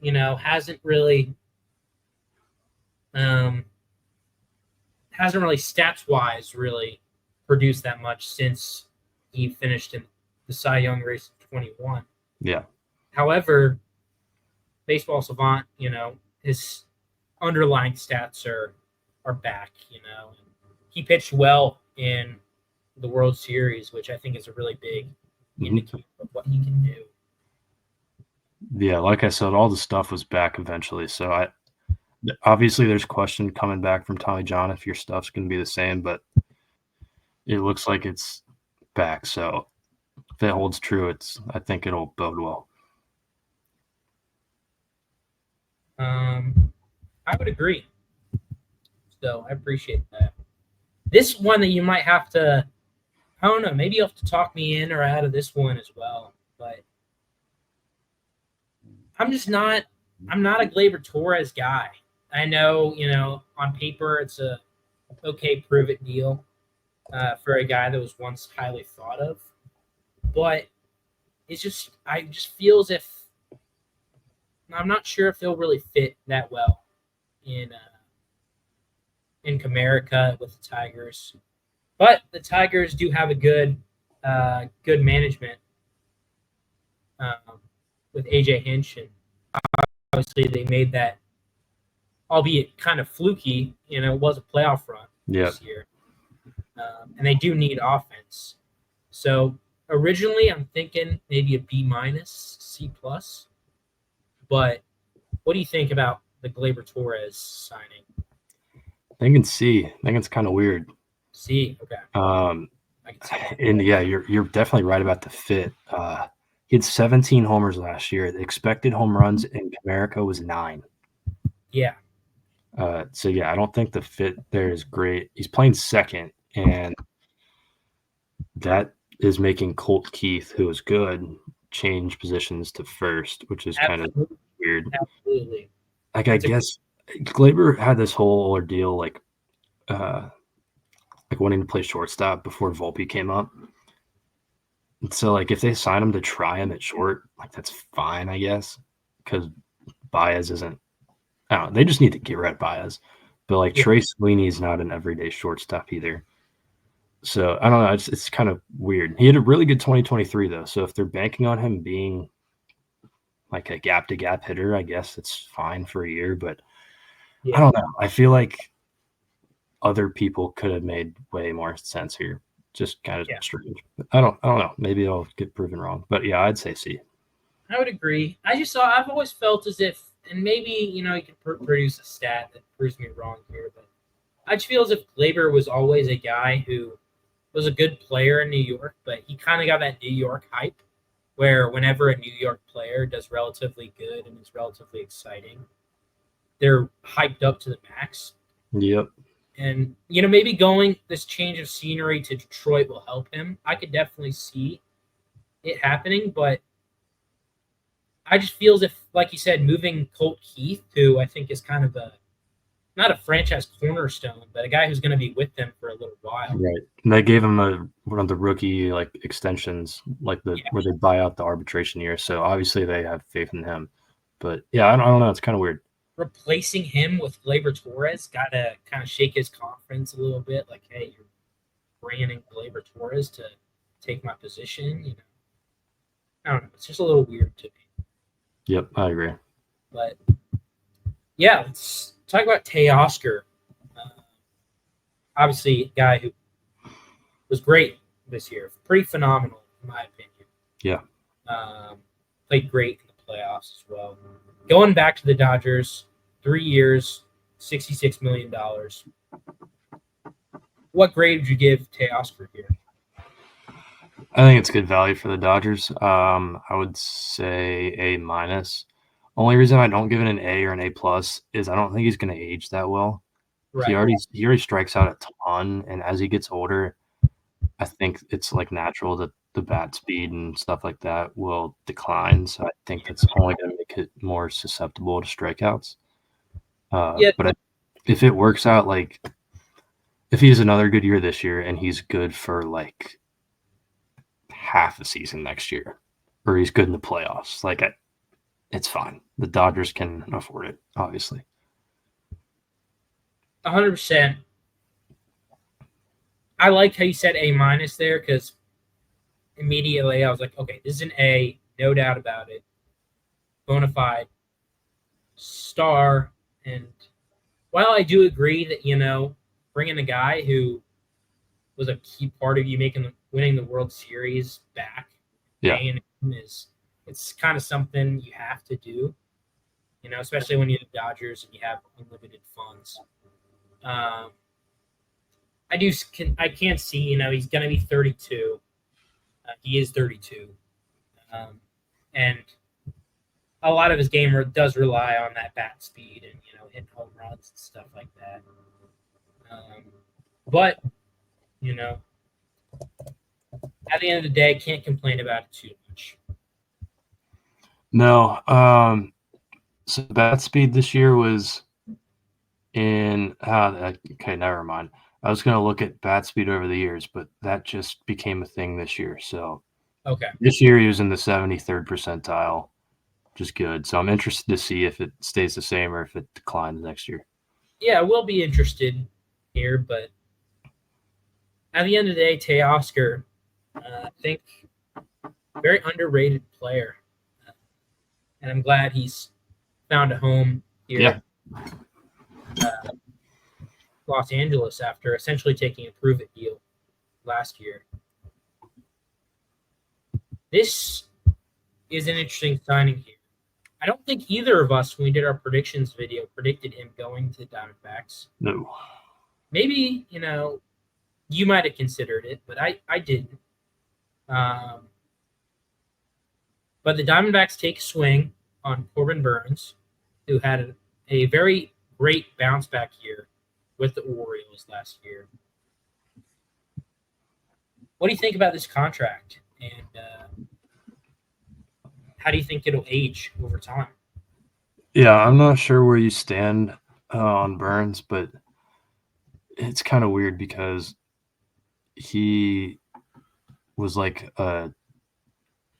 hasn't really stats wise really produced that much since he finished in the Cy Young race of 21. Yeah. However, Baseball Savant, his underlying stats are back. He pitched well in the World Series, which I think is a really big indicator of what he can do. Yeah, like I said, all the stuff was back eventually. So obviously there's question coming back from Tommy John if your stuff's going to be the same, but it looks like it's back. So if it holds true, I think it'll bode well. I would agree. So I appreciate that. This one that you might have to, I don't know, maybe you'll have to talk me in or out of this one as well. But I'm not a Gleyber Torres guy. I know, on paper it's a okay prove it deal for a guy that was once highly thought of. But I just feel as if I'm not sure if they'll really fit that well in Comerica with the Tigers. But the Tigers do have a good management with AJ Hinch, and obviously they made that, albeit kind of fluky, it was a playoff run this year. And they do need offense. So originally I'm thinking maybe a B-, C+. But what do you think about the Gleyber Torres signing? I think it's C. I think it's kind of weird. C, okay. And yeah, you're definitely right about the fit. He had 17 homers last year. The expected home runs in Comerica was 9. Yeah. So yeah, I don't think the fit there is great. He's playing second, and that is making Colt Keith, who is good, change positions to first, which is kind of weird. Absolutely. Like, I guess Gleyber had this whole ordeal, like wanting to play shortstop before Volpe came up. So, like, if they sign him to try him at short, like, that's fine, I guess, because Baez isn't – I don't know, they just need to get rid of Baez. But, like, Yeah. Trey Sweeney's not an everyday shortstop either. So, I don't know, it's kind of weird. He had a really good 2023, though, so if they're banking on him being, like, a gap-to-gap hitter, I guess it's fine for a year, but I don't know. I feel like other people could have made way more sense here. Just kind of strange. I don't know. Maybe I'll get proven wrong. But, yeah, I'd say C. I would agree. I've always felt as if, and maybe, you can produce a stat that proves me wrong here, but I just feel as if Glaber was always a guy who was a good player in New York, but he kind of got that New York hype where whenever a New York player does relatively good and is relatively exciting, they're hyped up to the max. Yep. And, maybe going this change of scenery to Detroit will help him. I could definitely see it happening, but I just feel as if, like you said, moving Colt Keith, who I think is kind of not a franchise cornerstone, but a guy who's going to be with them for a little while. Right. And they gave him one of the rookie extensions, where they buy out the arbitration year. So obviously they have faith in him. But yeah, I don't know. It's kind of weird. Replacing him with Gleyber Torres got to kind of shake his confidence a little bit. Like, hey, you're bringing in Gleyber Torres to take my position. I don't know. It's just a little weird to me. Yep, I agree. But yeah, let's talk about Teoscar. Obviously, a guy who was great this year, pretty phenomenal in my opinion. Yeah. Played great in the playoffs as well. Going back to the Dodgers, 3 years, $66 million. What grade would you give Teoscar here? I think it's good value for the Dodgers. I would say A minus. Only reason I don't give it an A or an A plus is I don't think he's going to age that well. Right. He already strikes out a ton, and as he gets older, I think it's natural that the bat speed and stuff like that will decline. So I think that's only going to make it more susceptible to strikeouts. But if it works out, if he has another good year this year and he's good for half a season next year, or he's good in the playoffs, it's fine. The Dodgers can afford it, obviously. 100%. I like how you said A minus there because immediately I was like, okay, this is an A, no doubt about it. Bona fide star. And while I do agree that, bringing a guy who was a key part of you winning the World Series back, it's kind of something you have to do, especially when you're the Dodgers and you have unlimited funds. I can't see, he's going to be 32. He is 32. And a lot of his game does rely on that bat speed and, hitting home runs and stuff like that. But, at the end of the day, can't complain about it too much. No. So bat speed this year was in okay, never mind. I was going to look at bat speed over the years, but that just became a thing this year. So okay, this year he was in the 73rd percentile, which is good. So I'm interested to see if it stays the same or if it declines next year. Yeah, we'll be interested here, but at the end of the day, Teoscar, I think, very underrated player, and I'm glad he's found a home here. Yeah. Los Angeles after essentially taking a prove-it deal last year. This is an interesting signing here. I don't think either of us, when we did our predictions video, predicted him going to the Diamondbacks. No. Maybe, you might have considered it, but I didn't. But the Diamondbacks take a swing on Corbin Burns, who had a very great bounce-back year with the Orioles last year. What do you think about this contract, and how do you think it'll age over time? Yeah, I'm not sure where you stand on Burns, but it's kind of weird because he was like a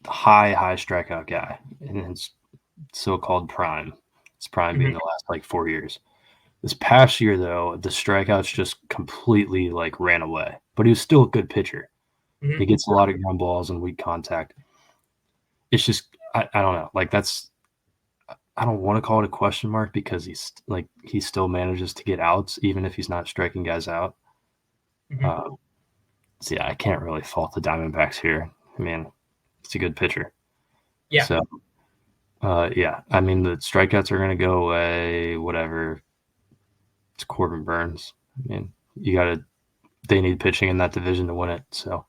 high strikeout guy in his so-called prime. His prime being Mhm. the last like 4 years. This past year, though, the strikeouts just completely like ran away. But he was still a good pitcher. Mhm. He gets a lot of ground balls and weak contact. It's just I don't know. Like that's I don't want to call it a question mark because he still manages to get outs even if he's not striking guys out. Mhm. Uh, so yeah, I can't really fault the Diamondbacks here. I mean, it's a good pitcher. Yeah. So yeah, I mean the strikeouts are going to go away. Whatever. It's Corbin Burns. I mean, they need pitching in that division to win it. So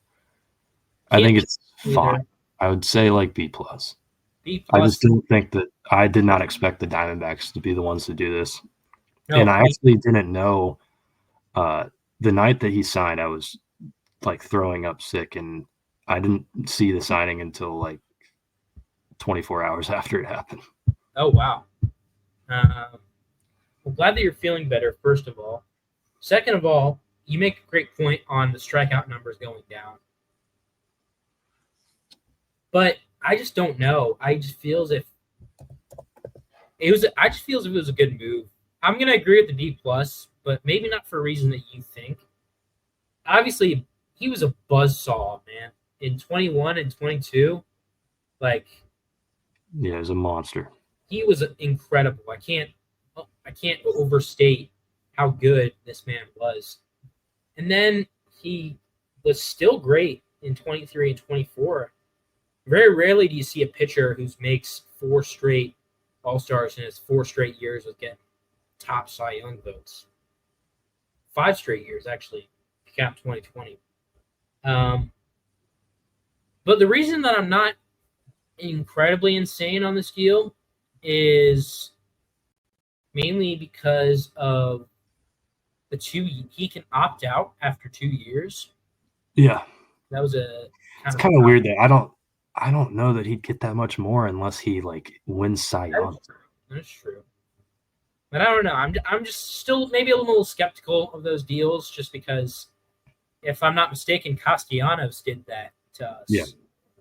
I Can't think be it's fine. either. I would say like B plus. B I just plus. don't think that I did not expect the Diamondbacks to be the ones to do this. And No. I actually didn't know the night that he signed, I was like throwing up sick, and I didn't see the signing until like 24 hours after it happened. Oh wow. I'm glad that you're feeling better. First of all. Second of all, you make a great point on the strikeout numbers going down. But I just don't know. I just feel as if it was. I just feel as if it was a good move. I'm gonna agree with the D plus, but maybe not for a reason that you think. Obviously, he was a buzzsaw, man. In 21 and 22, like Yeah, he's a monster. he was incredible. I can't overstate how good this man was. And then he was still great in 23 and 24. Very rarely do you see a pitcher who makes 4 straight All-Stars in his 4 straight years with getting top Cy Young votes. 5 straight years, actually, if you count 2020. Um, but the reason that I'm not incredibly insane on this deal is mainly because of he can opt out after 2 years. Yeah, That was a it's kind of kind of weird that I don't know that he'd get that much more unless he like wins Cy Young. That's true. But I don't know. I'm just still maybe a little skeptical of those deals, just because if I'm not mistaken, Castellanos did that to Yeah, us,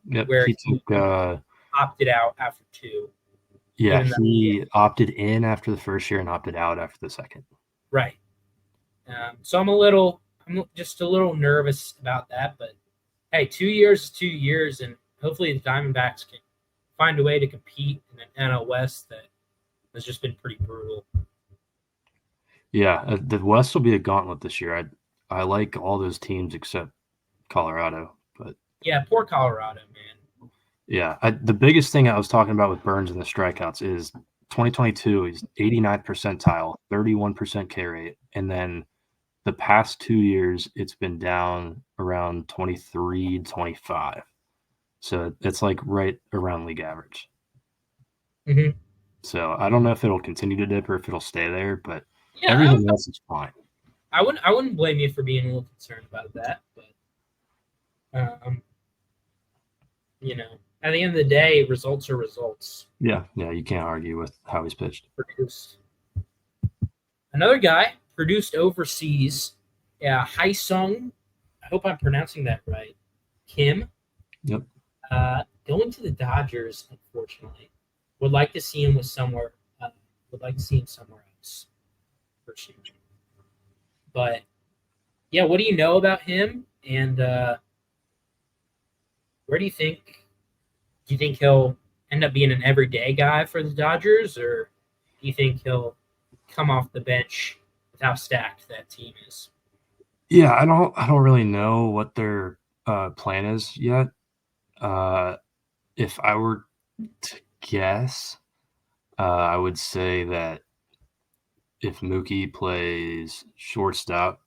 yep. where He he took opted out after 2. yeah, Even though, he opted in after the first year and opted out after the second. right. So I'm just a little nervous about that. But hey, 2 years is 2 years, and hopefully the Diamondbacks can find a way to compete in an NL West that has just been pretty brutal. Yeah, the West will be a gauntlet this year. I like all those teams except Colorado, but Yeah, poor Colorado, man. yeah, the biggest thing I was talking about with Burns and the strikeouts is 2022. He's 89th percentile, 31% K rate, and then the past 2 years it's been down around 23, 25. So it's like right around league average. Mm-hmm. So I don't know if it'll continue to dip or if it'll stay there, but Yeah, everything else is fine. I wouldn't blame you for being a little concerned about that, but um, at the end of the day, results are results. Yeah, you can't argue with how he's pitched. Produced another guy produced overseas, Haisung. I hope I'm pronouncing that right. Kim. Yep. Going to the Dodgers, unfortunately. Would like to see him with somewhere. Would like to see him somewhere else. For sure. But yeah, what do you know about him? And where do you think? Do you think he'll end up being an everyday guy for the Dodgers, or do you think he'll come off the bench with how stacked that team is? Yeah, I don't really know what their plan is yet. If I were to guess, I would say that if Mookie plays shortstop,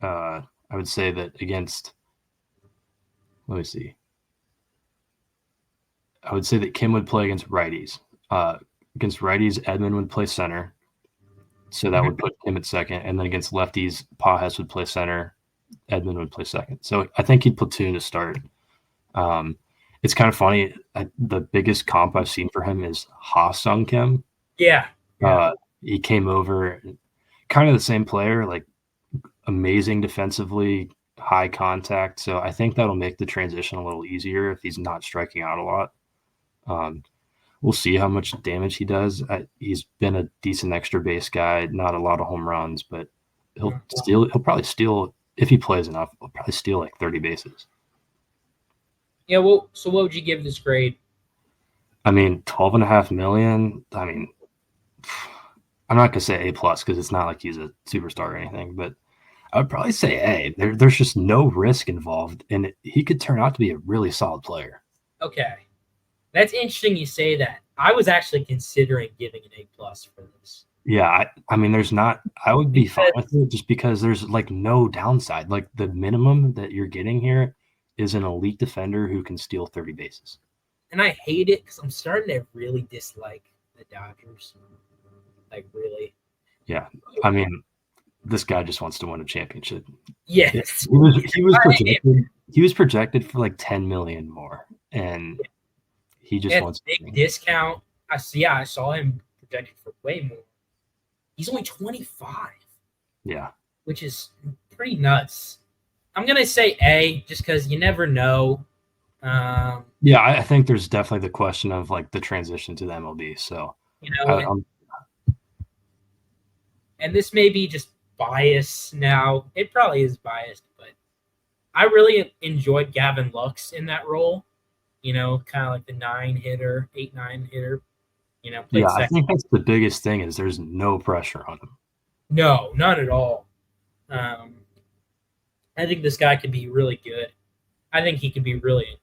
I would say that against. Let me see. I would say that Kim would play against righties. Against righties, Edman would play center, so that would put Kim at second, and then against lefties, Pajes would play center, Edman would play second. So I think he'd platoon to start. It's kind of funny. The biggest comp I've seen for him is Ha-Sung Kim. Yeah. He came over, kind of the same player, like amazing defensively, high contact. So I think that'll make the transition a little easier if he's not striking out a lot. We'll see how much damage he does. He's been a decent extra base guy, not a lot of home runs, but he'll probably steal if he plays enough. He'll probably steal like 30 bases. Yeah. Well, so what would you give this grade? I mean, $12.5 million. I mean, I'm not gonna say A plus because it's not like he's a superstar or anything, but I would probably say A. There's just no risk involved, and he could turn out to be a really solid player. Okay, that's interesting you say that. I was actually considering giving an A plus for this. Yeah, I mean, there's not. I would be fine with it just because there's like no downside. Like the minimum that you're getting here is an elite defender who can steal 30 bases. And I hate it because I'm starting to really dislike the Dodgers. Like really. Yeah, I mean, this guy just wants to win a championship. Yes, he was projected for like 10 million more, and he just wants a big discount. I saw him projected for way more. He's only 25. Yeah, which is pretty nuts. I'm gonna say A just because you never know. Yeah, I think there's definitely the question of like the transition to the MLB. So and this may be just bias now. It probably is biased, but I really enjoyed Gavin Lux in that role. You know, kind of like the 8-9 hitter. You know, yeah, I think that's the biggest thing is there's no pressure on him. No, none at all. I think this guy could be really good. I think he could be really annoying.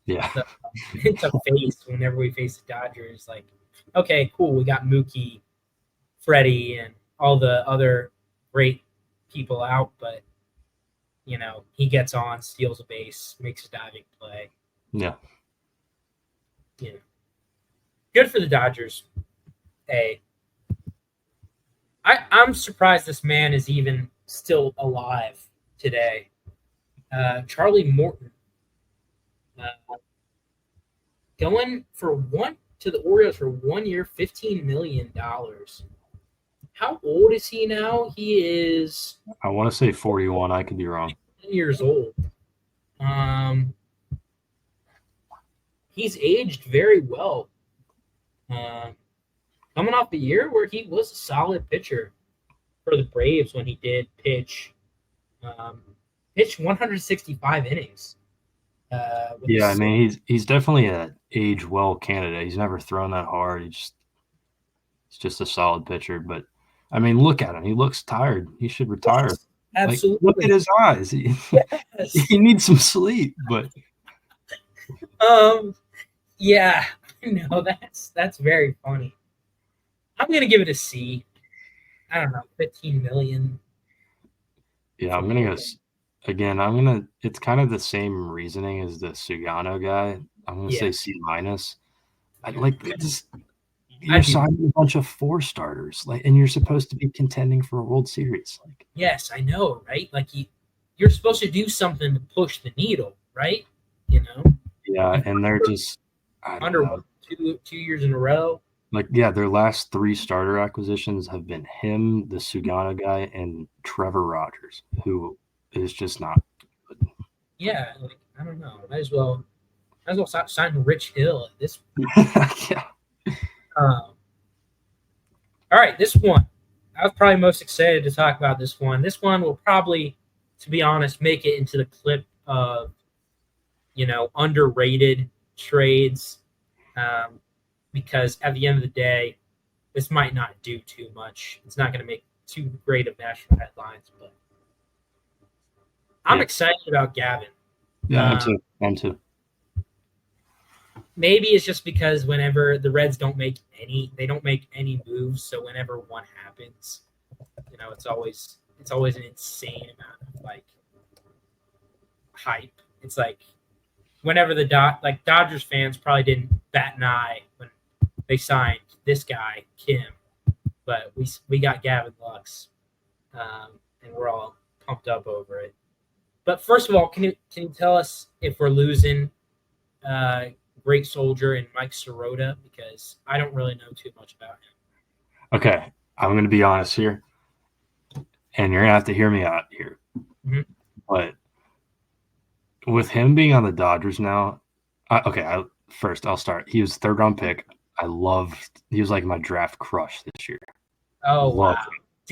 And it's a face whenever we face the Dodgers. Like, okay, cool, we got Mookie, Freddie, and all the other great people out, but you know, he gets on, steals a base, makes a diving play. Yeah. Yeah. Good for the Dodgers. I'm surprised this man is even still alive today. Charlie Morton. Going to the Orioles for 1 year, $15 million. How old is he now? He is. I want to say 41. I could be wrong. 10 years old. He's aged very well. Coming off the year where he was a solid pitcher for the Braves when he did pitch 165 innings. Yeah, I mean he's definitely an age well candidate. He's never thrown that hard. He's just a solid pitcher. But I mean, look at him. He looks tired. He should retire. Yes, absolutely. Like, look at his eyes. He needs some sleep. But yeah, no, that's very funny. I'm gonna give it a C. I don't know, 15 million. Yeah, I'm gonna go. Again, it's kind of the same reasoning as the Sugano guy. I'm gonna say C minus. I like this. You're signing a bunch of 4 starters, and you're supposed to be contending for a World Series. Yes, I know, right? Like you're supposed to do something to push the needle, right? You know. Yeah, and they're just under 2 years in a row. Their last 3 starter acquisitions have been him, the Sugano guy, and Trevor Rogers, who is just not good. Yeah, I don't know. Might as well sign Rich Hill at this point. Yeah. All right, this one. I was probably most excited to talk about this one. This one will probably, to be honest, make it into the clip of, underrated trades. Because at the end of the day, this might not do too much. It's not going to make too great of national headlines, but I'm excited about Gavin. Yeah, I'm too. Maybe it's just because whenever the Reds don't make any moves, so whenever one happens, it's always an insane amount of hype. It's like whenever the Dodgers fans probably didn't bat an eye when they signed this guy Kim, but we got Gavin Lux, and we're all pumped up over it. But first of all, can you tell us if we're losing Great Soldier and Mike Sirota, because I don't really know too much about him. Okay, I'm going to be honest here, and you're going to have to hear me out here. Mhm. But with him being on the Dodgers now, first I'll start. He was third round pick. He was like my draft crush this year. Oh Loved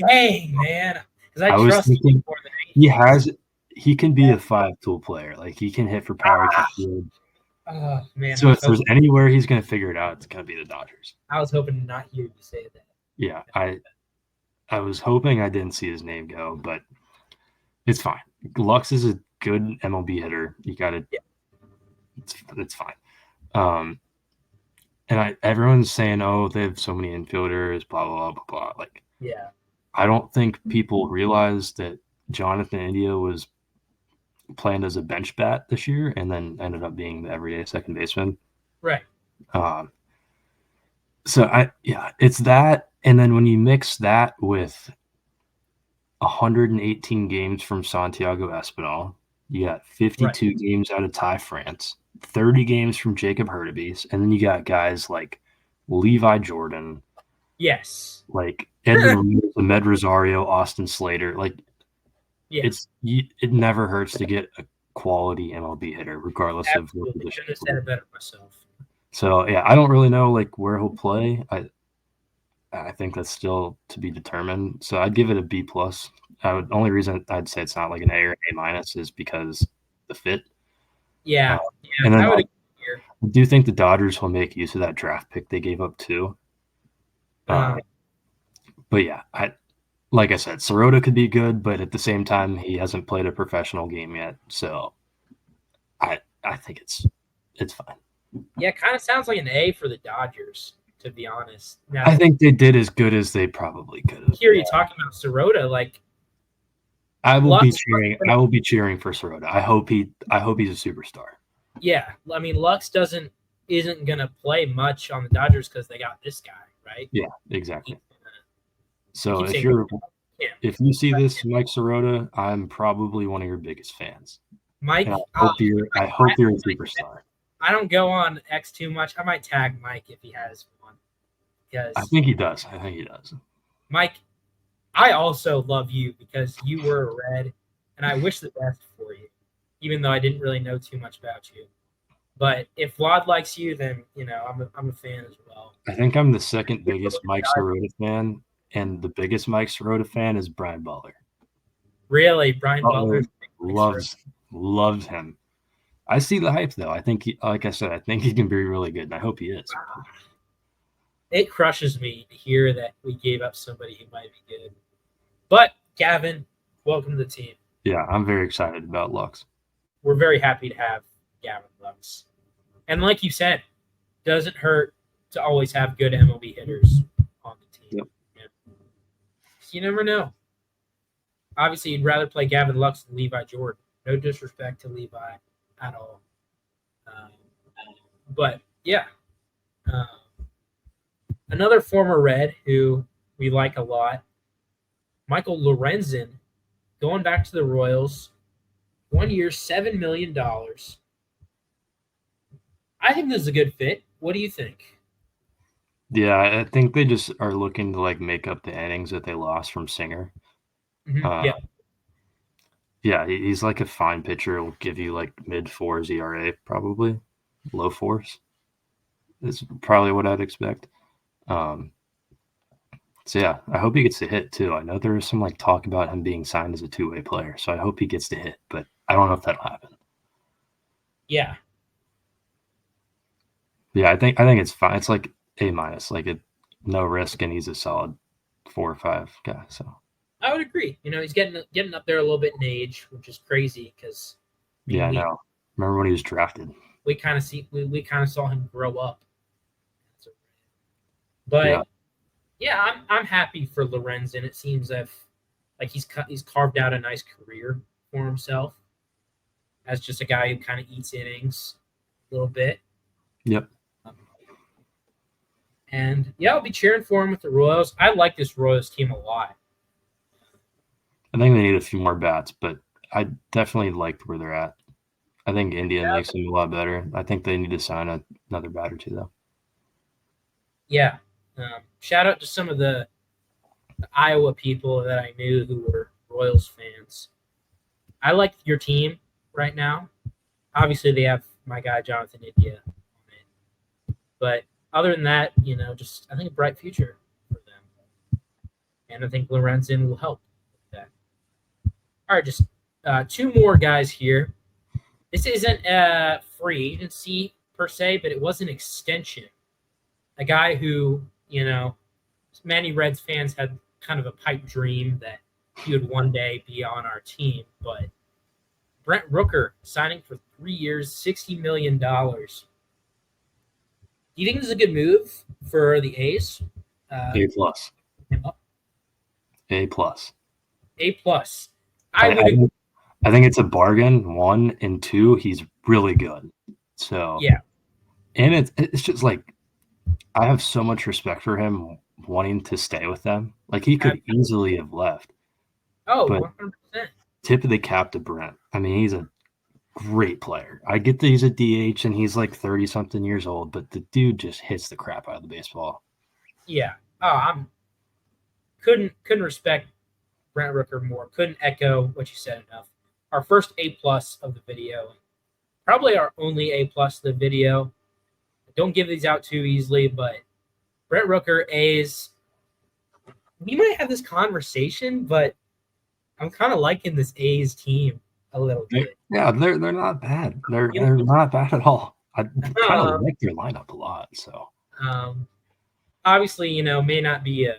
wow, dang man, because I I was trust you thinking more than anything. he can be a 5-tool player. Like he can hit for power, he can Ah, field. oh man, I So was if there's hoping anywhere he's gonna figure it out, it's gonna be the Dodgers. to not hear you say that. Yeah, I was hoping I didn't see his name go, but it's fine. Lux is a good MLB hitter. You got to, Yeah, it's fine. Um, and everyone's saying, oh, they have so many infielders, blah blah blah blah blah. Like, yeah, I don't think people realize that Jonathan India was planned as a bench bat this year, and then ended up being the everyday second baseman. right. Um, it's that, and then when you mix that with 118 games from Santiago Espinal. You got Right. 52 games out of Ty France, 30 games from Jacob Hurtubise, and then you got guys like Levi Jordan, Yes. like Edwin Reeves, Ahmed Rosario, Austin Slater. Like Yeah. it never hurts to get a quality MLB hitter, regardless of what Absolutely. position. Couldn't have said it better myself. So yeah, I don't really know like where he'll play. I think that's still to be determined. So I'd give it a B plus. Only reason I'd say it's not like an A or A minus is because the fit. Uh, Yeah. Yeah. and then I would I agree here. do think the Dodgers will make use of that draft pick they gave up too. Uh, Um, but yeah, like I said, Sirota could be good, but at the same time, he hasn't played a professional game yet. So I think it's fine. yeah, kind of sounds like an A for the Dodgers, to be honest. Now I that think they did as good as they probably could I have. hear you talking about Sirota, like I will be Lux, cheering. I will be cheering for Sirota. I hope he's a superstar. yeah, I mean Lux isn't gonna play much on the Dodgers because they got this guy, right? Yeah, exactly. I So keep saying if you see this, Mike Sirota, I'm probably one of your biggest fans, Mike. and I hope you're a superstar. I don't go on X too much. I might tag Mike if he has one I because think he does. I think he does. Mike, I also love you because you were a Red, and I wish the best for you, even though I didn't really know too much about you. But if Vlad likes you, then I'm a fan as well. I think I'm the second biggest Mike Sirota fan, and the biggest Mike Sirota fan is Brian Butler. Really, Brian Butler Butler loves him. I see the hype though. I think like I said, I think he can be really good, and I hope he is. It crushes me to hear that we gave up somebody who might be good. But Gavin, welcome to the team. Yeah, I'm very excited about Lux. We're very happy to have Gavin Lux. And like you said, doesn't hurt to always have good MLB hitters on the team. Yep. Yeah. You never know. Obviously, you'd rather play Gavin Lux than Levi Jordan. No disrespect to Levi at all. But yeah. Another former Red who we like a lot, Michael Lorenzen, going back to the Royals. 1 year, $7 million. I think this is a good fit. What do you think? Yeah, I think they just are looking to like make up the innings that they lost from Singer. Yeah. Yeah, he's like a fine pitcher. He'll give you like mid-4s ERA, probably low 4s. Is probably what I'd expect. So yeah, I hope he gets to hit too. I know there was some like talk about him being signed as a two-way player, so I hope he gets to hit, but I don't know if that'll happen. Yeah. Yeah, I think it's fine. It's like A minus, like no risk, and he's a solid 4 or 5 guy. So I would agree. He's getting up there a little bit in age, which is crazy because yeah, I know. Remember when he was drafted? We kind of saw him grow up. But yeah, I'm happy for Lorenzen. It seems like he's carved out a nice career for himself as just a guy who kind of eats innings a little bit. Yep. And yeah, I'll be cheering for him with the Royals. I like this Royals team a lot. I think they need a few more bats, but I definitely liked where they're at. I think India makes them a lot better. I think they need to sign another bat or two, though. Yeah. Shout out to some of the Iowa people that I knew who were Royals fans. I like your team right now. Obviously, they have my guy Jonathan India on it, but other than that, just I think a bright future for them, and I think Lorenzen will help with that. All right, just two more guys here. This isn't a free agency per se, but it was an extension. A guy who, many Reds fans had kind of a pipe dream that he would one day be on our team. But Brent Rooker signing for 3 years, $60 million. Do you think this is a good move for the A's? A plus. A plus. A plus. I think it's a bargain. 1 and 2, he's really good. So yeah, and it's just like I have so much respect for him wanting to stay with them. Like he could easily have left. Oh, but 100%. Tip of the cap to Brent. I mean, he's a great player. I get that he's a DH and he's like 30-something years old, but the dude just hits the crap out of the baseball. Yeah. Oh, couldn't respect Brent Rooker more. Couldn't echo what you said enough. Our first A plus of the video, probably our only A plus of the video. Don't give these out too easily, but Brent Rooker A's. We might have this conversation, but I'm kind of liking this A's team a little bit. Yeah, they're not bad. They're not bad at all. I kind of like their lineup a lot. So, obviously, may not be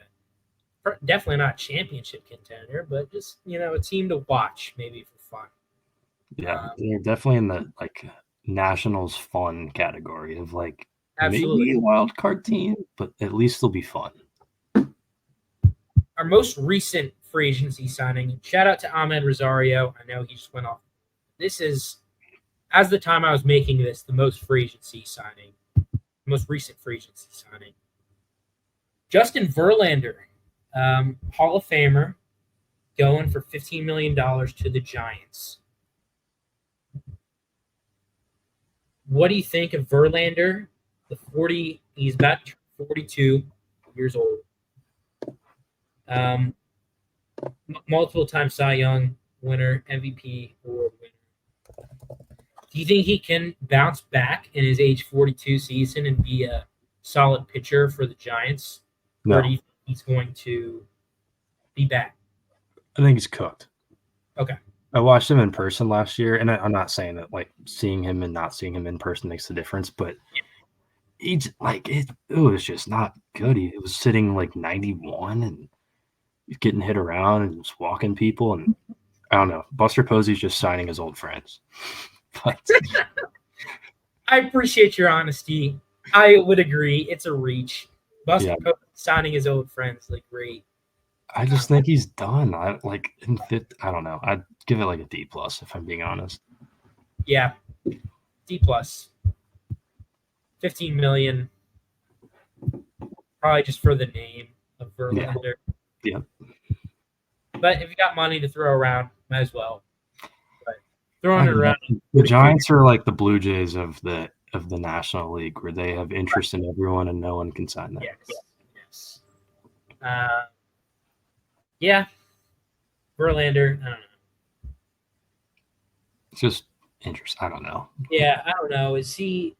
definitely not a championship contender, but just a team to watch maybe for fun. Yeah, they're definitely in the like Nationals fun category of like absolutely maybe a wild card team, but at least they'll be fun. Our most recent free agency signing, shout out to Ahmed Rosario. I know he just went off. This is, as the time I was making this, the most free agency signing, most recent free agency signing. Justin Verlander, Hall of Famer, going for $15 million to the Giants. What do you think of Verlander? He's about 42 years old. Multiple-time Cy Young winner, MVP award winner. Do you think he can bounce back in his age 42 season and be a solid pitcher for the Giants? No. Or do you think he's going to be back? I think he's cooked. Okay. I watched him in person last year, and I'm not saying that like seeing him and not seeing him in person makes a difference, but he's like it was just not good. He was sitting like 91 and getting hit around and just walking people, and I don't know. Buster Posey's just signing his old friends. But I appreciate your honesty. I would agree. It's a reach. Buster Posey signing his old friends, like great. I just think he's done. I don't know. I'd give it like a D plus if I'm being honest. Yeah, D plus. 15 million. Probably just for the name of Verlander. Yeah. But if you got money to throw around, might as well. But throwing it around. The Giants are like the Blue Jays of the National League, where they have interest in everyone and no one can sign them. Yes. Yeah. Verlander, I don't know. It's just interesting. I don't know. Yeah, I don't know. Is he?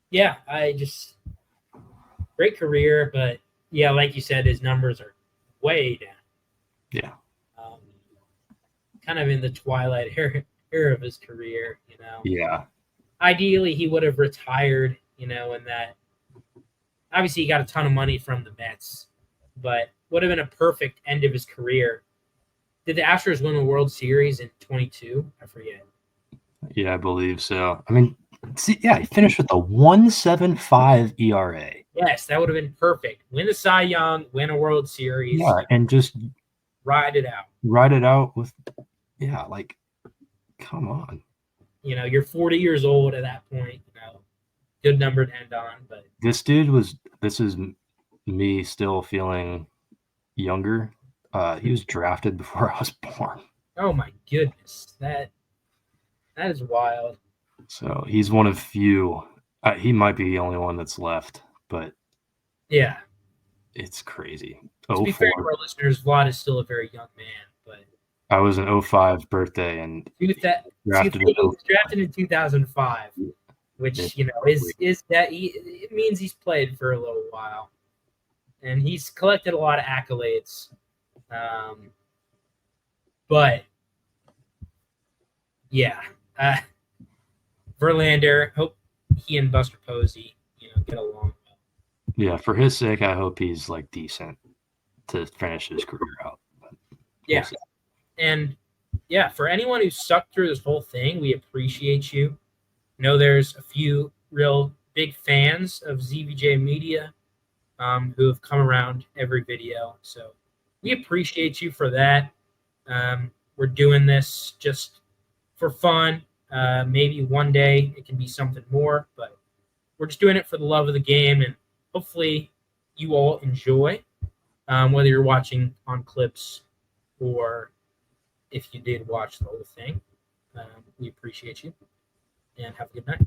Yeah, great career, but yeah, like you said, his numbers are way down. Yeah. Kind of in the twilight era of his career, Yeah. Ideally, he would have retired, in that. Obviously, he got a ton of money from the Mets, but would have been a perfect end of his career. Did the Astros win the World Series in 22? I forget. Yeah, I believe so. I mean, he finished with a 1.75 ERA. Yes, that would have been perfect. Win the Cy Young, win a World Series. Yeah, and just ride it out. Ride it out with, like, come on. You're 40 years old at that point. Good number to end on. But this is me still feeling younger. He was drafted before I was born. Oh my goodness, that is wild. So he's one of few. He might be the only one that's left, but yeah, it's crazy. To be fair to our listeners, Vlad is still a very young man, but I was an 05 birthday and drafted He was drafted in 2005, which is that it means he's played for a little while, and he's collected a lot of accolades. But yeah, Verlander. Hope he and Buster Posey, get along. Yeah, for his sake, I hope he's like decent to finish his career out. But yeah, and yeah, for anyone who stuck through this whole thing, we appreciate you. There's a few real big fans of ZVJ Media who have come around every video, so we appreciate you for that. We're doing this just for fun. Maybe one day it can be something more, but we're just doing it for the love of the game, and hopefully you all enjoy, whether you're watching on clips or if you did watch the whole thing. We appreciate you, and have a good night.